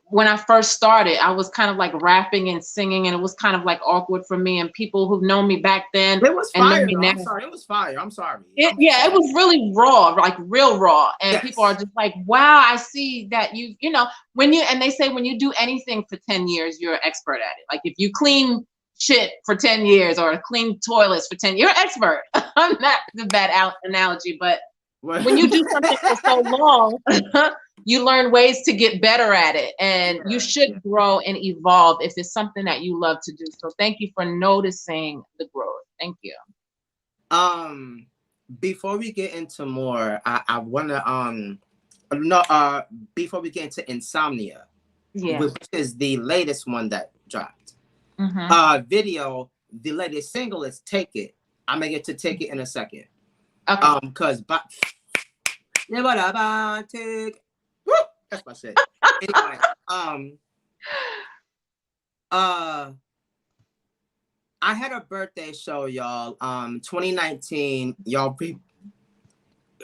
when I first started. I was kind of like rapping and singing, and it was kind of like awkward for me. And people who've known me back then, it was fire. I'm sorry, it was fire. I'm sorry. It was really raw, like real raw. And people are just like, "Wow, I see that you know when you." And they say when you do anything for 10 years, you're an expert at it. Like if you clean shit for 10 years or clean toilets for 10, you're an expert. I'm not the bad analogy, but when you do something for so long. You learn ways to get better at it, and you should grow and evolve if it's something that you love to do. So thank you for noticing the growth. Thank you. Before we get into more, I want to before we get into Insomnia, which is the latest one that dropped. Video, the latest single is Take It. I'm gonna get to Take It in a second. Okay. Because that's my shit. Anyway, I had a birthday show, y'all. 2019, y'all.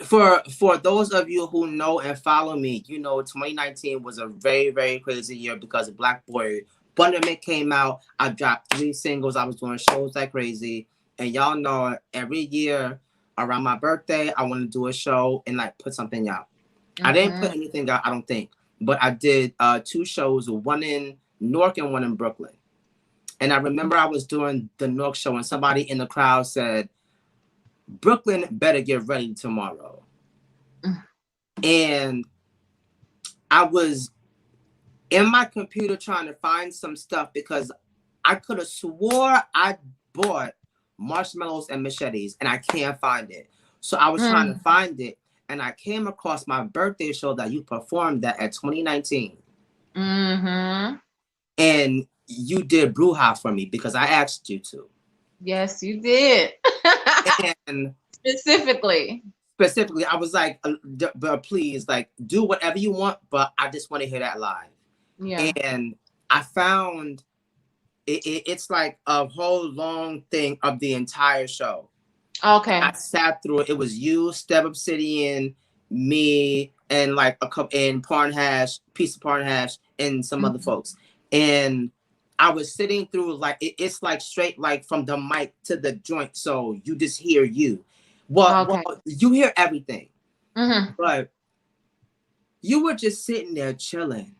For those of you who know and follow me, you know 2019 was a very, very crazy year because Black Boy Wonderment came out. I dropped 3 singles. I was doing shows like crazy, and y'all know every year around my birthday, I want to do a show and like put something out. I didn't put anything out, I don't think, but I did 2 shows, one in Newark and one in Brooklyn. And I remember I was doing the Newark show and somebody in the crowd said, Brooklyn better get ready tomorrow. And I was in my computer trying to find some stuff because I could have swore I bought marshmallows and machetes and I can't find it. So I was trying to find it. And I came across my birthday show that you performed at 2019. And you did Bruja for me because I asked you to. Yes, you did. And specifically, I was like, but please, like, do whatever you want, but I just want to hear that live. Yeah. And I found it's like a whole long thing of the entire show. Okay. I sat through it. It was you, Step Obsidian, me, and like a couple, and Parnhash, Piece of Parnhash, and some other folks. And I was sitting through like it's like straight like from the mic to the joint, so you just hear you. Well, you hear everything, but you were just sitting there chilling,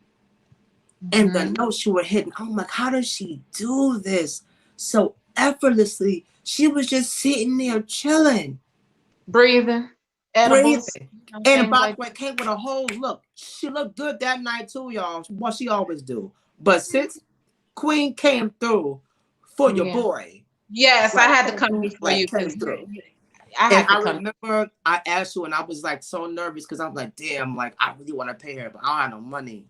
and the notes you were hitting. I'm like, how does she do this so effortlessly? She was just sitting there chilling, breathing, edibles. And by the way, came with a whole look. She looked good that night too, y'all. What she always do. But since Queen came through for your boy, yes, I had to come before you. I remember I asked you, and I was like so nervous because I was like, damn, like I really want to pay her, but I don't have no money.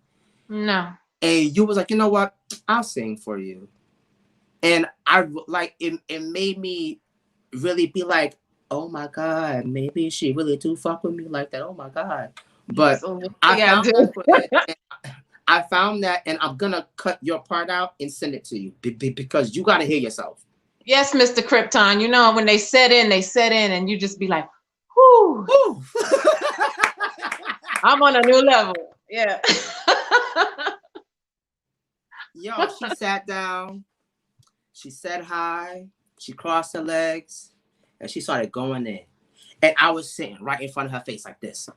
No. and you was like, you know what, I'll sing for you. And I like it made me really be like, oh my God, maybe she really do fuck with me like that. Oh my God. But Absolutely, I I found do. I found that, and I'm gonna cut your part out and send it to you because you gotta hear yourself. Yes, Mr. Krypton. You know, when they set in, and you just be like, whoo, Woo. I'm on a new level. Yeah. Yo, she sat down, she said hi, she crossed her legs, and she started going in. And I was sitting right in front of her face like this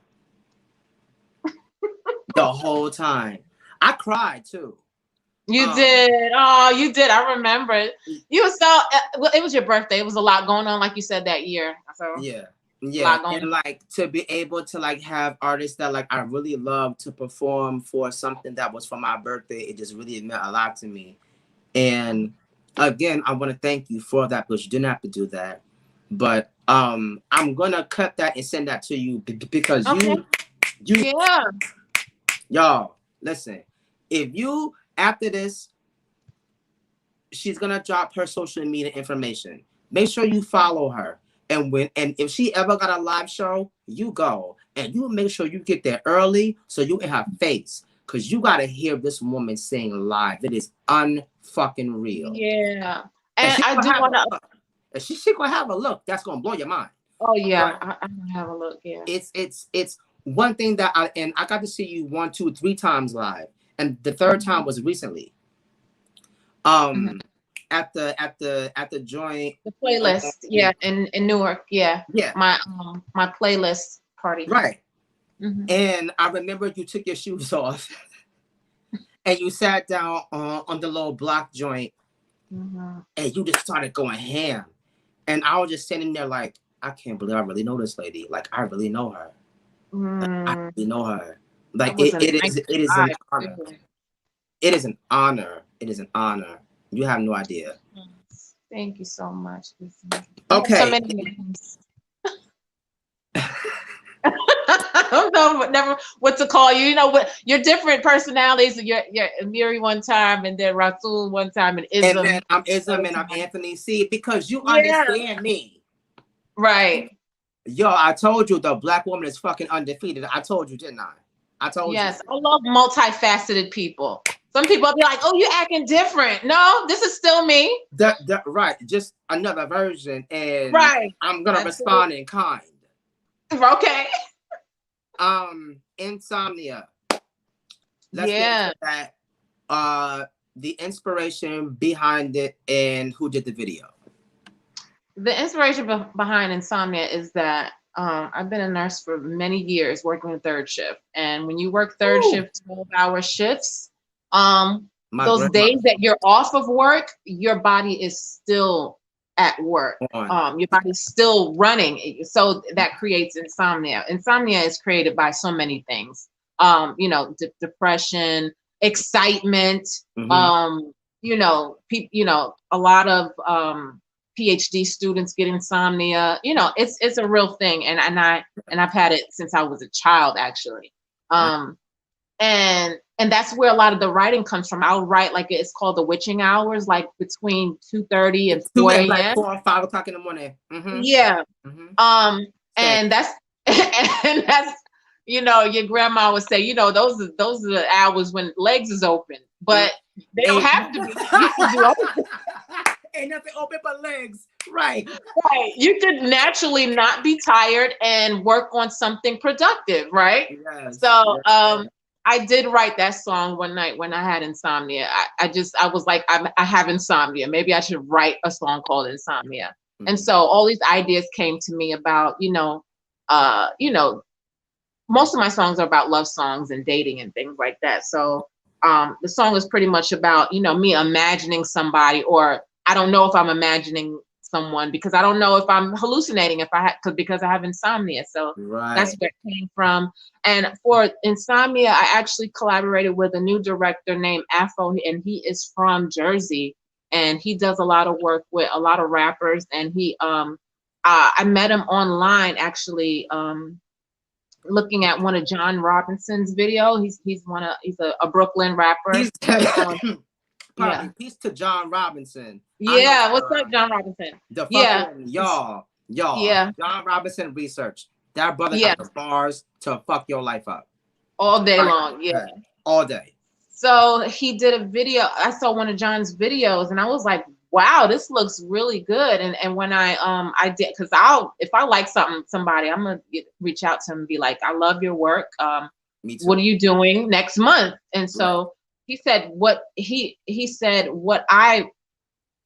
the whole time. I cried too. You did. Oh, you did. I remember it. You were so, well, it was your birthday. It was a lot going on, like you said, that year. So Yeah. a Yeah. lot going And like to be able to like have artists that like I really love to perform for something that was for my birthday, it just really meant a lot to me. And again, I want to thank you for that because you didn't have to do that. But I'm gonna cut that and send that to you because Okay. you Yeah. y'all listen. If you after this, she's gonna drop her social media information. Make sure you follow her. And if she ever got a live show, you go and you make sure you get there early so you can have face. Cause you gotta hear this woman sing live. It is unfucking real. Yeah. And I do want to. She gonna have a look that's gonna blow your mind. Oh yeah, But I'm gonna have a look. Yeah. it's one thing that I got to see you 1, 2, 3 times live, and the third time was recently. At the joint. The playlist, yeah, in Newark, yeah. Yeah. My playlist party. Right. And I remember you took your shoes off and you sat down on the little block joint and you just started going ham. And I was just standing there like, I can't believe I really know this lady. Like, I really know her. I really know her. Like, it is an honor. It is an honor. It is an honor. You have no idea. Thank you so much. Okay. So many names. I don't know never what to call you. You know what? Your different personalities. You're Amiri one time, and then Rasul one time, and Ism. And then I'm Ism, and I'm Anthony C. Because you understand me, right? Yo, I told you the black woman is fucking undefeated. I told you, didn't I? I told you. Yes, I love multifaceted people. Some people be like, "Oh, you're acting different." No, this is still me. Right, just another version, and right. I'm gonna respond in kind. Okay. Insomnia. Let's get into that. The inspiration behind it and who did the video. The inspiration behind Insomnia is that I've been a nurse for many years working in third shift, and when you work third shift 12-hour shifts, those days that you're off of work, your body is still at work. Your body's still running. So that creates insomnia. Insomnia is created by so many things. Depression, excitement, a lot of PhD students get insomnia. It's a real thing. And I've had it since I was a child, actually. And that's where a lot of the writing comes from. I'll write like it's called the witching hours, like between 2:30 and 4 a.m. Like 4 or 5 o'clock in the morning. Yeah. And that's your grandma would say, those are the hours when legs is open, but they don't have to be. Ain't nothing open but legs. Right. Right. You could naturally not be tired and work on something productive, right? Yes. So I did write that song one night when I had insomnia. I was like, I have insomnia. Maybe I should write a song called Insomnia. And so all these ideas came to me about, most of my songs are about love songs and dating and things like that. So the song is pretty much about, me imagining somebody, or I don't know if I'm imagining someone because I don't know if I'm hallucinating because I have insomnia. So that's where it came from. And for Insomnia, I actually collaborated with a new director named Afro, and he is from Jersey, and he does a lot of work with a lot of rappers. And I met him online actually looking at one of John Robinson's video. He's a Brooklyn rapper. Pardon yeah. me, peace to John Robinson. Yeah, what's up, John Robinson? The fucking y'all. Yeah. John Robinson research. That brother Yeah. got the bars to fuck your life up. All day long, yeah. All day. So he did a video. I saw one of John's videos and I was like, wow, this looks really good. And when I did, because if I like somebody, I'm gonna reach out to him and be like, I love your work. Me too. What are you doing next month? And so he said what I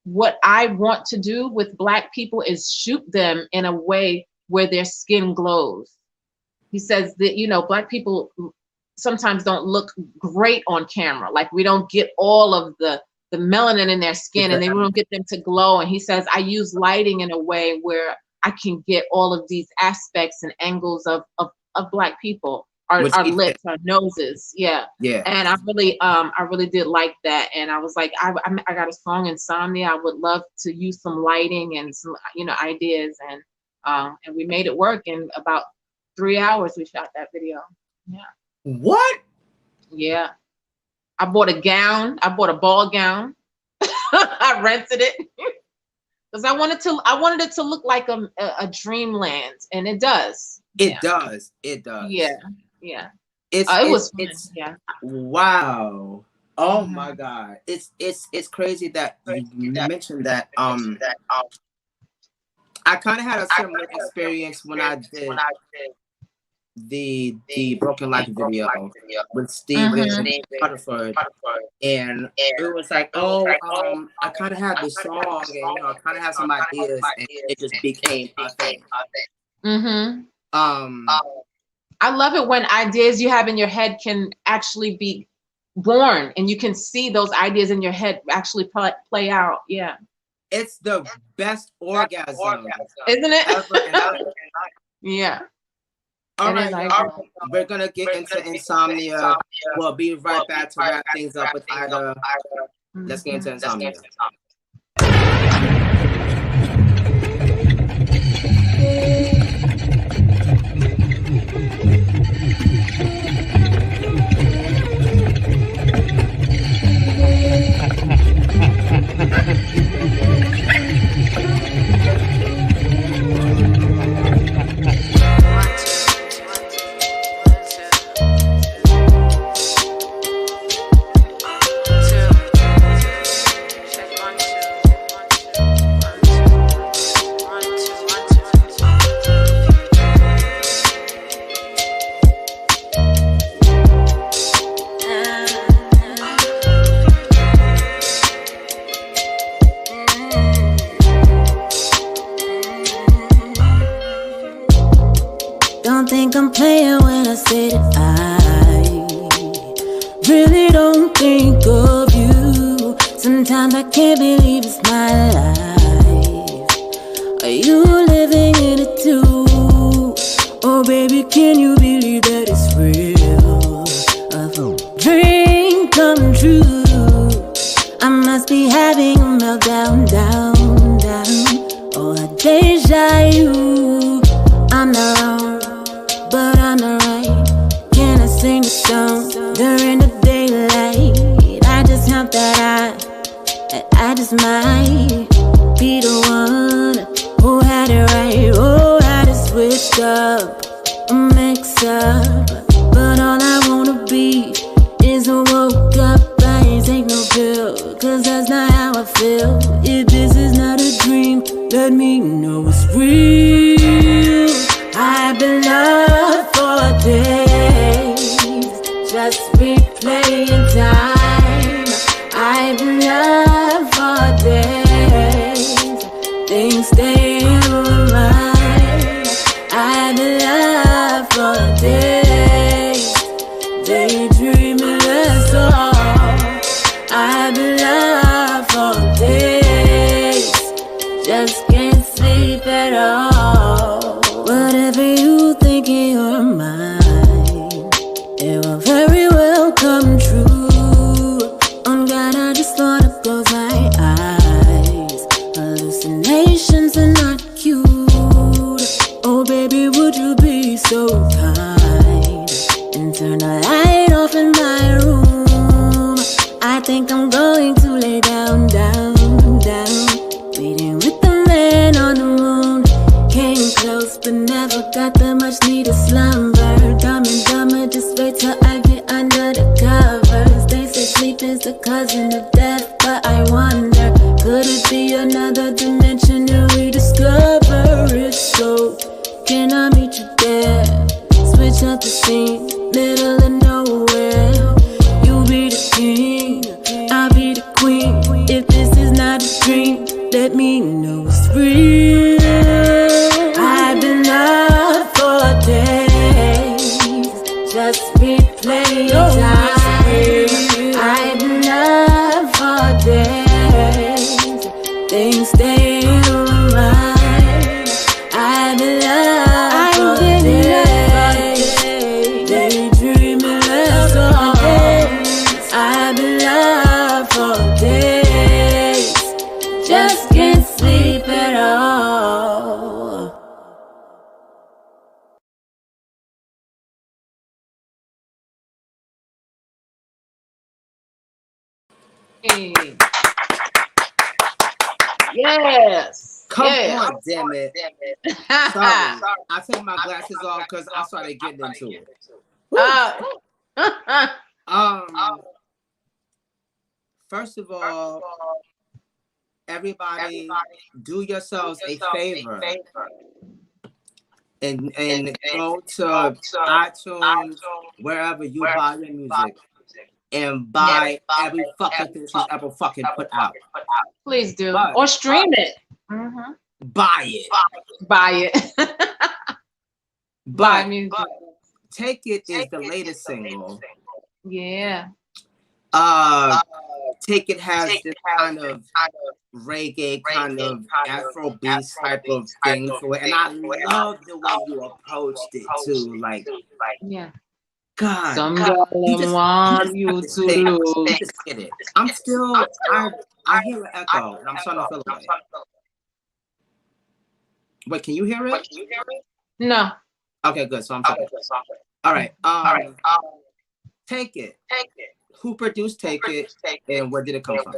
want to do with Black people is shoot them in a way where their skin glows. He says that, you know, Black people sometimes don't look great on camera. Like we don't get all of the melanin in their skin and they don't get them to glow. And he says, I use lighting in a way where I can get all of these aspects and angles of Black people, our lips, our noses. Yeah. Yeah. And I really did like that. And I was like, I got a song, Insomnia. I would love to use some lighting and some, you know, ideas. And we made it work in about 3 hours. We shot that video. Yeah. What? Yeah. I bought a gown. I bought a ball gown. I rented it because I wanted it to look like a dreamland, and it does. It does. It does. Yeah. Yeah. It was fun. Yeah. Wow. Oh my God. It's crazy that you mentioned that. I kind of had a similar experience when I did the Broken Life video with Stephen Rutherford, and it was like, I kind of had this song, and you know, I kind of have some ideas, and it just became a thing. I love it when ideas you have in your head can actually be born, and you can see those ideas in your head actually play out. Yeah, it's the best orgasm, isn't it? Yeah. All right, we're gonna get into Insomnia. We'll be right back to wrap things up with Ida. Let's get into Insomnia. Don't think I'm playing when I say that I really don't think of you. Sometimes I can't believe it's my life. Are you living in it too? Oh baby, can you believe that it's real? A dream come true. I must be having a meltdown, down, down. Oh, a deja vu. I'm not wrong, but I'm not right. Can I sing the song during the daylight? I just hope that I just might be the one who had it right. Oh, I just switched up, a mix up. But all I wanna be is a woke up. I ain't take no pill, cause that's not how I feel. If this is not a dream, let me know it's real. I've been up for days, just replaying time. I've been up for days, things stay in my mind. I've been up for days, daydreaming that's all. I've been up for days, just can't sleep at all. Whatever you think in your mind, it will very well come true. On God, I just wanna close my eyes. Hallucinations are not cute. things stay in my mind. I've been up for days, daydreaming less all days. I've been up for days, just can't sleep at all. Hey. Yes. Come yes. on, damn it. Sorry. I took my glasses off because I started getting into it. First of all, everybody, do yourselves a favor and go to iTunes, wherever you buy your music, and buy every fucking thing she's ever fucking put out. Please do. Or stream it. Buy it. Buy it. But music. Take It is the latest single. Yeah. Take It has this kind of reggae, kind of Afrobeat type of thing to it, and I love the way you approached it too. Like, yeah. God, Some girl want you to lose. Just get it. I'm still, I hear an echo, and I'm starting to feel away. Wait, can you hear it? No. Okay, good. So I'm sorry. All right. Take It. Who produced Take It, and where did it come from?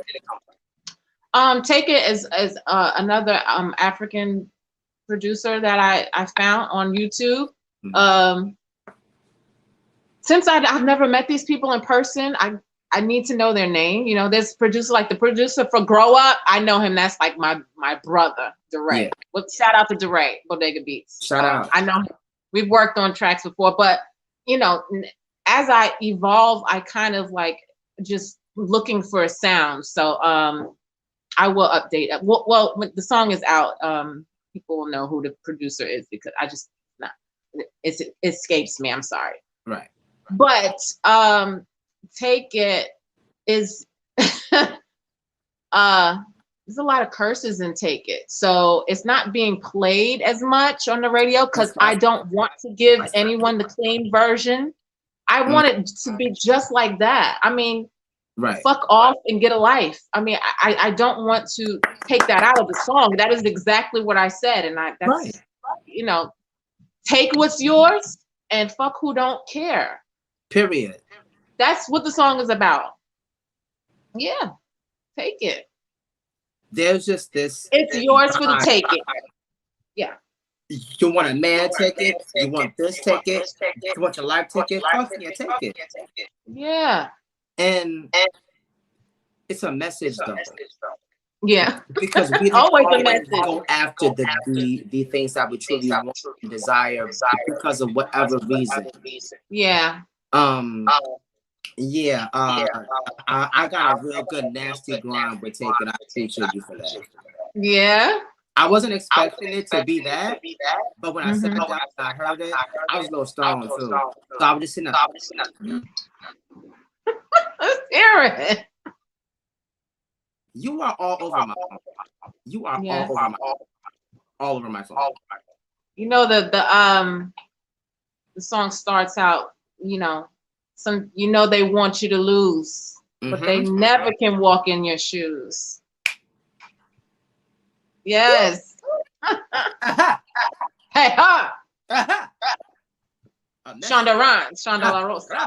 Take It is another African producer that I found on YouTube. Since I've never met these people in person, I need to know their name. You know, this producer, like the producer for Grow Up, I know him. That's like my brother, DeRay. Yeah. Well, shout out to DeRay, Bodega Beats. Shout out. I know him. We've worked on tracks before, but you know, as I evolve, I kind of like just looking for a sound. So I will update it. Well, when the song is out, people will know who the producer is because it escapes me. I'm sorry. Right. But Take It is there's a lot of curses in Take It, so it's not being played as much on the radio because I don't want to give anyone the clean version. I want it to be just like that. I mean, fuck off and get a life. I mean, I don't want to take that out of the song. That is exactly what I said, and that's you know, take what's yours and fuck who don't care. Period. That's what the song is about. Yeah, take it. There's just this. It's yours for the taking. Yeah. You want a man ticket? You want this ticket? You want your life ticket? Fuck yeah, take it. Yeah. And it's a message though. Yeah. Because we don't always go after the things that we truly want and desire because of whatever reason. Yeah. Yeah, I got a real good nasty grind with Take It. I appreciate you for that. Yeah. I wasn't expecting it to be that, but when I said that, I heard it, I was a little stoned too. So I was just sitting there. Let's hear it. You are all over my phone. You are all over my phone. You know the song starts out, you know, they want you to lose, but they never can walk in your shoes. Yes. Hey, ha! Shonda Rhimes, Shonda La Rosa.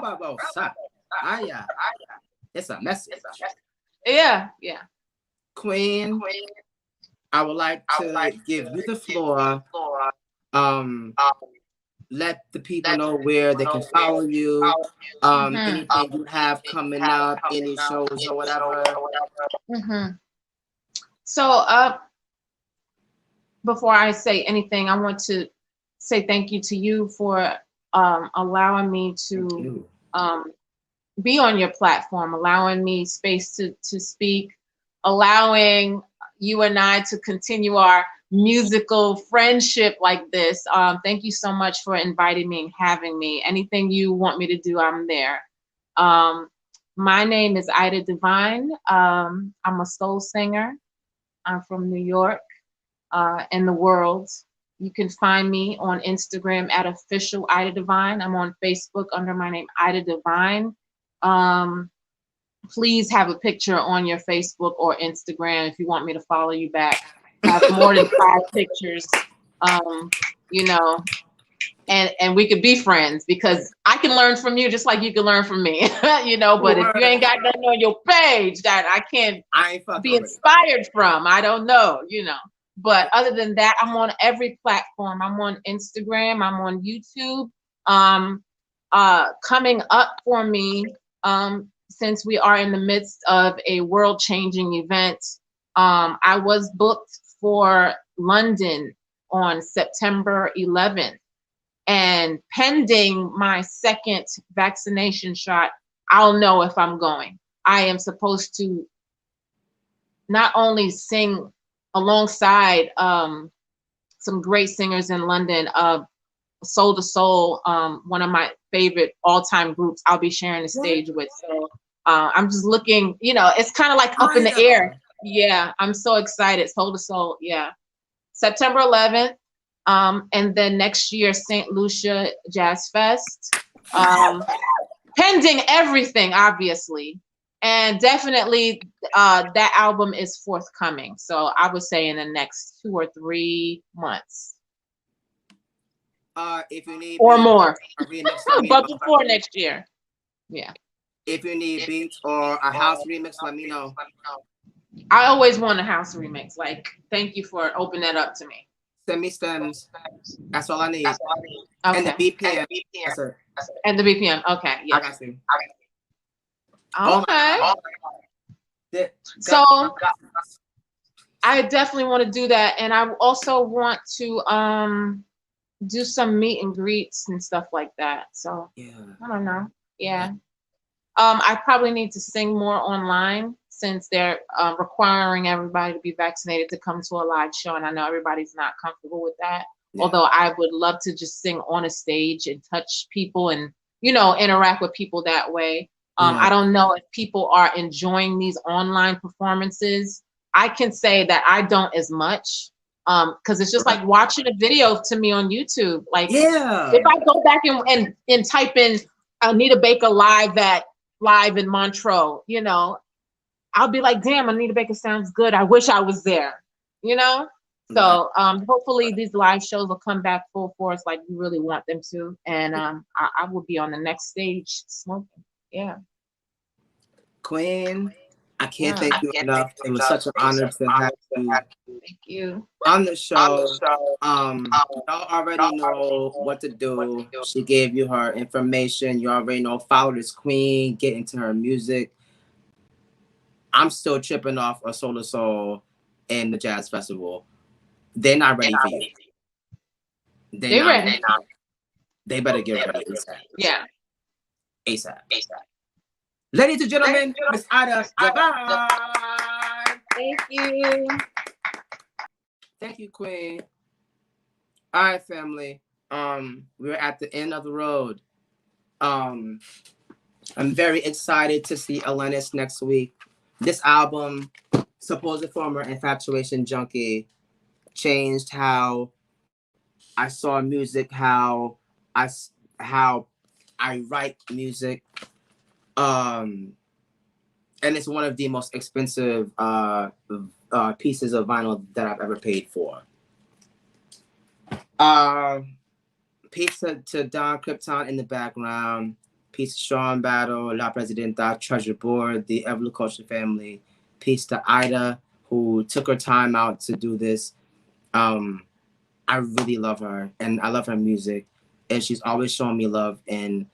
It's a message. Yeah. Queen, I would like to give you the floor. Let the people know where they can follow you. Anything you have coming up, any shows or whatever. So, before I say anything, I want to say thank you to you for allowing me to be on your platform, allowing me space to speak, allowing you and I to continue our musical friendship like this. Thank you so much for inviting me and having me. Anything you want me to do, I'm there. My name is Ida Divine. I'm a soul singer. I'm from New York, and the world. You can find me on Instagram at official Ida Divine. I'm on Facebook under my name Ida Divine. Please have a picture on your Facebook or Instagram if you want me to follow you back. Have more than 5 pictures, you know, and we could be friends because I can learn from you just like you can learn from me, you know. But if you ain't got nothing on your page that I can't be inspired from, I don't know, you know. But other than that, I'm on every platform. I'm on Instagram. I'm on YouTube. Coming up for me, since we are in the midst of a world-changing event, I was booked for London on September 11th. And pending my second vaccination shot, I'll know if I'm going. I am supposed to not only sing alongside some great singers in London, Soul to Soul, one of my favorite all-time groups I'll be sharing the stage with. So I'm just looking, you know, it's kind of like up in the air. Yeah, I'm so excited. Soul to Soul, yeah. September 11th. And then next year, St. Lucia Jazz Fest. Pending everything, obviously. And definitely that album is forthcoming. So I would say in the next 2 or 3 months. If you need or more. But before next year. Yeah. If you need beats or a house remix, let me know. I always want a house remix. Like, thank you for opening that up to me. Send me stems. That's all I need. Okay. And the BPM. And the BPM. Okay. Yeah. I got you. Okay. So I definitely want to do that. And I also want to do some meet and greets and stuff like that. So yeah. I don't know. Yeah. I probably need to sing more online since they're requiring everybody to be vaccinated to come to a live show. And I know everybody's not comfortable with that. Yeah. Although I would love to just sing on a stage and touch people and, you know, interact with people that way. I don't know if people are enjoying these online performances. I can say that I don't as much because it's just like watching a video to me on YouTube. Like, if I go back and type in Anita Baker live in Montreux, you know, I'll be like, damn, Anita Baker sounds good. I wish I was there, you know? So hopefully these live shows will come back full force like we really want them to. And I will be on the next stage smoking. Yeah. Queen, I can't thank you enough. It was such an honor to have you. Thank you. On the show. Y'all already know what to do. She gave you her information. You already know, follow this queen, get into her music. I'm still tripping off a Soul to Soul and the Jazz Festival. They're not ready for you. They're ready. They better get ready ASAP. Yeah. ASAP. Ladies and gentlemen, Miss Ida Divine. Thank you. Thank you, Queen. All right, family. We're at the end of the road. I'm very excited to see Alanis next week. This album, Supposed Former Infatuation Junkie, changed how I saw music, how I write music. And it's one of the most expensive pieces of vinyl that I've ever paid for. Peace to Don Krypton in the background. Peace to Sean Battle, La Presidenta, Treasure Board, the Everly Culture family. Peace to Ida, who took her time out to do this. I really love her, and I love her music, and she's always showing me love. And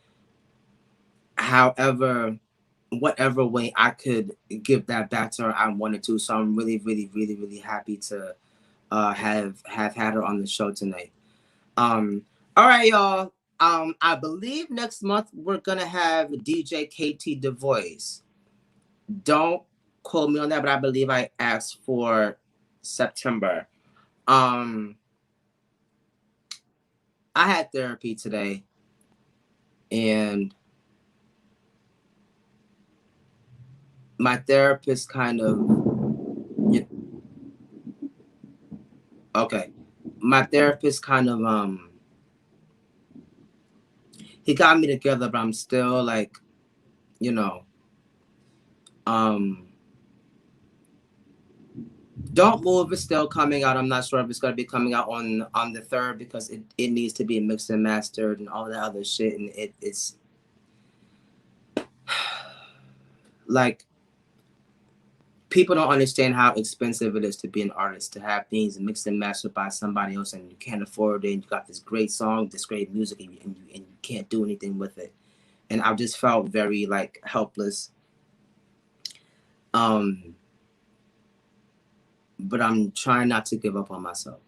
whatever way I could give that back to her, I wanted to. So I'm really, really, really, really happy to have had her on the show tonight. All right, y'all. I believe next month we're gonna have DJ KT Du Voice. Don't quote me on that, but I believe I asked for September. I had therapy today, and my therapist kind of Okay. My therapist kind of he got me together, but I'm still like, you know, Don't Move is still coming out. I'm not sure if it's gonna be coming out on the 3rd because it needs to be mixed and mastered and all that other shit. And it's like people don't understand how expensive it is to be an artist, to have things mixed and mastered by somebody else, and you can't afford it. And you got this great song, this great music, and you can't do anything with it. And I just felt very like helpless. But I'm trying not to give up on myself.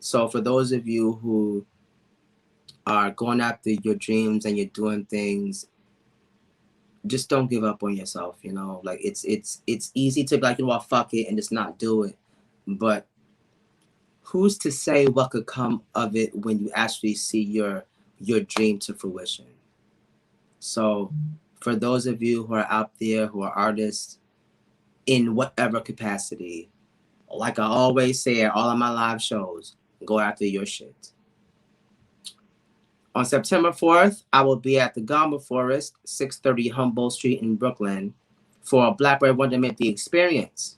So for those of you who are going after your dreams and you're doing things, just don't give up on yourself. You know, like it's easy to be like, well, fuck it and just not do it. But who's to say what could come of it when you actually see your dream to fruition? So for those of you who are out there who are artists in whatever capacity, like I always say at all of my live shows, go after your shit. On September 4th, I will be at the Gamba Forest, 630 Humboldt Street in Brooklyn, for a Black Boy Wonderment The Experience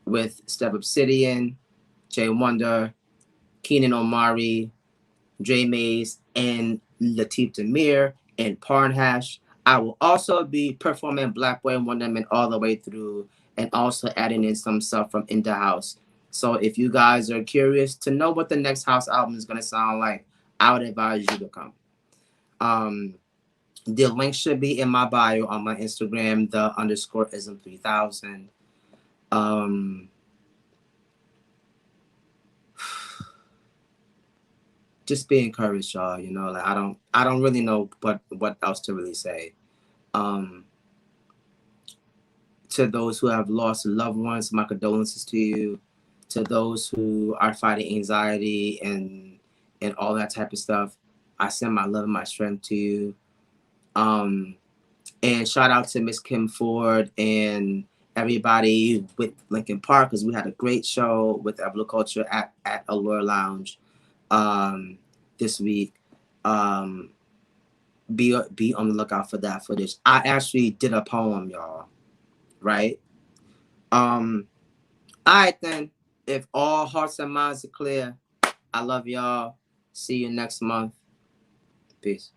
with Step Obsidian, Jay Wonder, Keenan Omari, Dre Mays, and Latif Demir, and Parnhash. I will also be performing Black Boy Wonderment all the way through and also adding in some stuff from In The House. So if you guys are curious to know what the next house album is going to sound like, I would advise you to come. The link should be in my bio on my Instagram, _ism3000. Just be encouraged, y'all. You know, like I don't really know what else to really say. To those who have lost loved ones, my condolences to you. To those who are fighting anxiety and all that type of stuff, I send my love and my strength to you. And shout out to Miss Kim Ford and everybody with Linkin Park, because we had a great show with Blue Culture at Allure Lounge this week. Be on the lookout for that footage. I actually did a poem, y'all. Right? All right then. If all hearts and minds are clear, I love y'all. See you next month. Peace.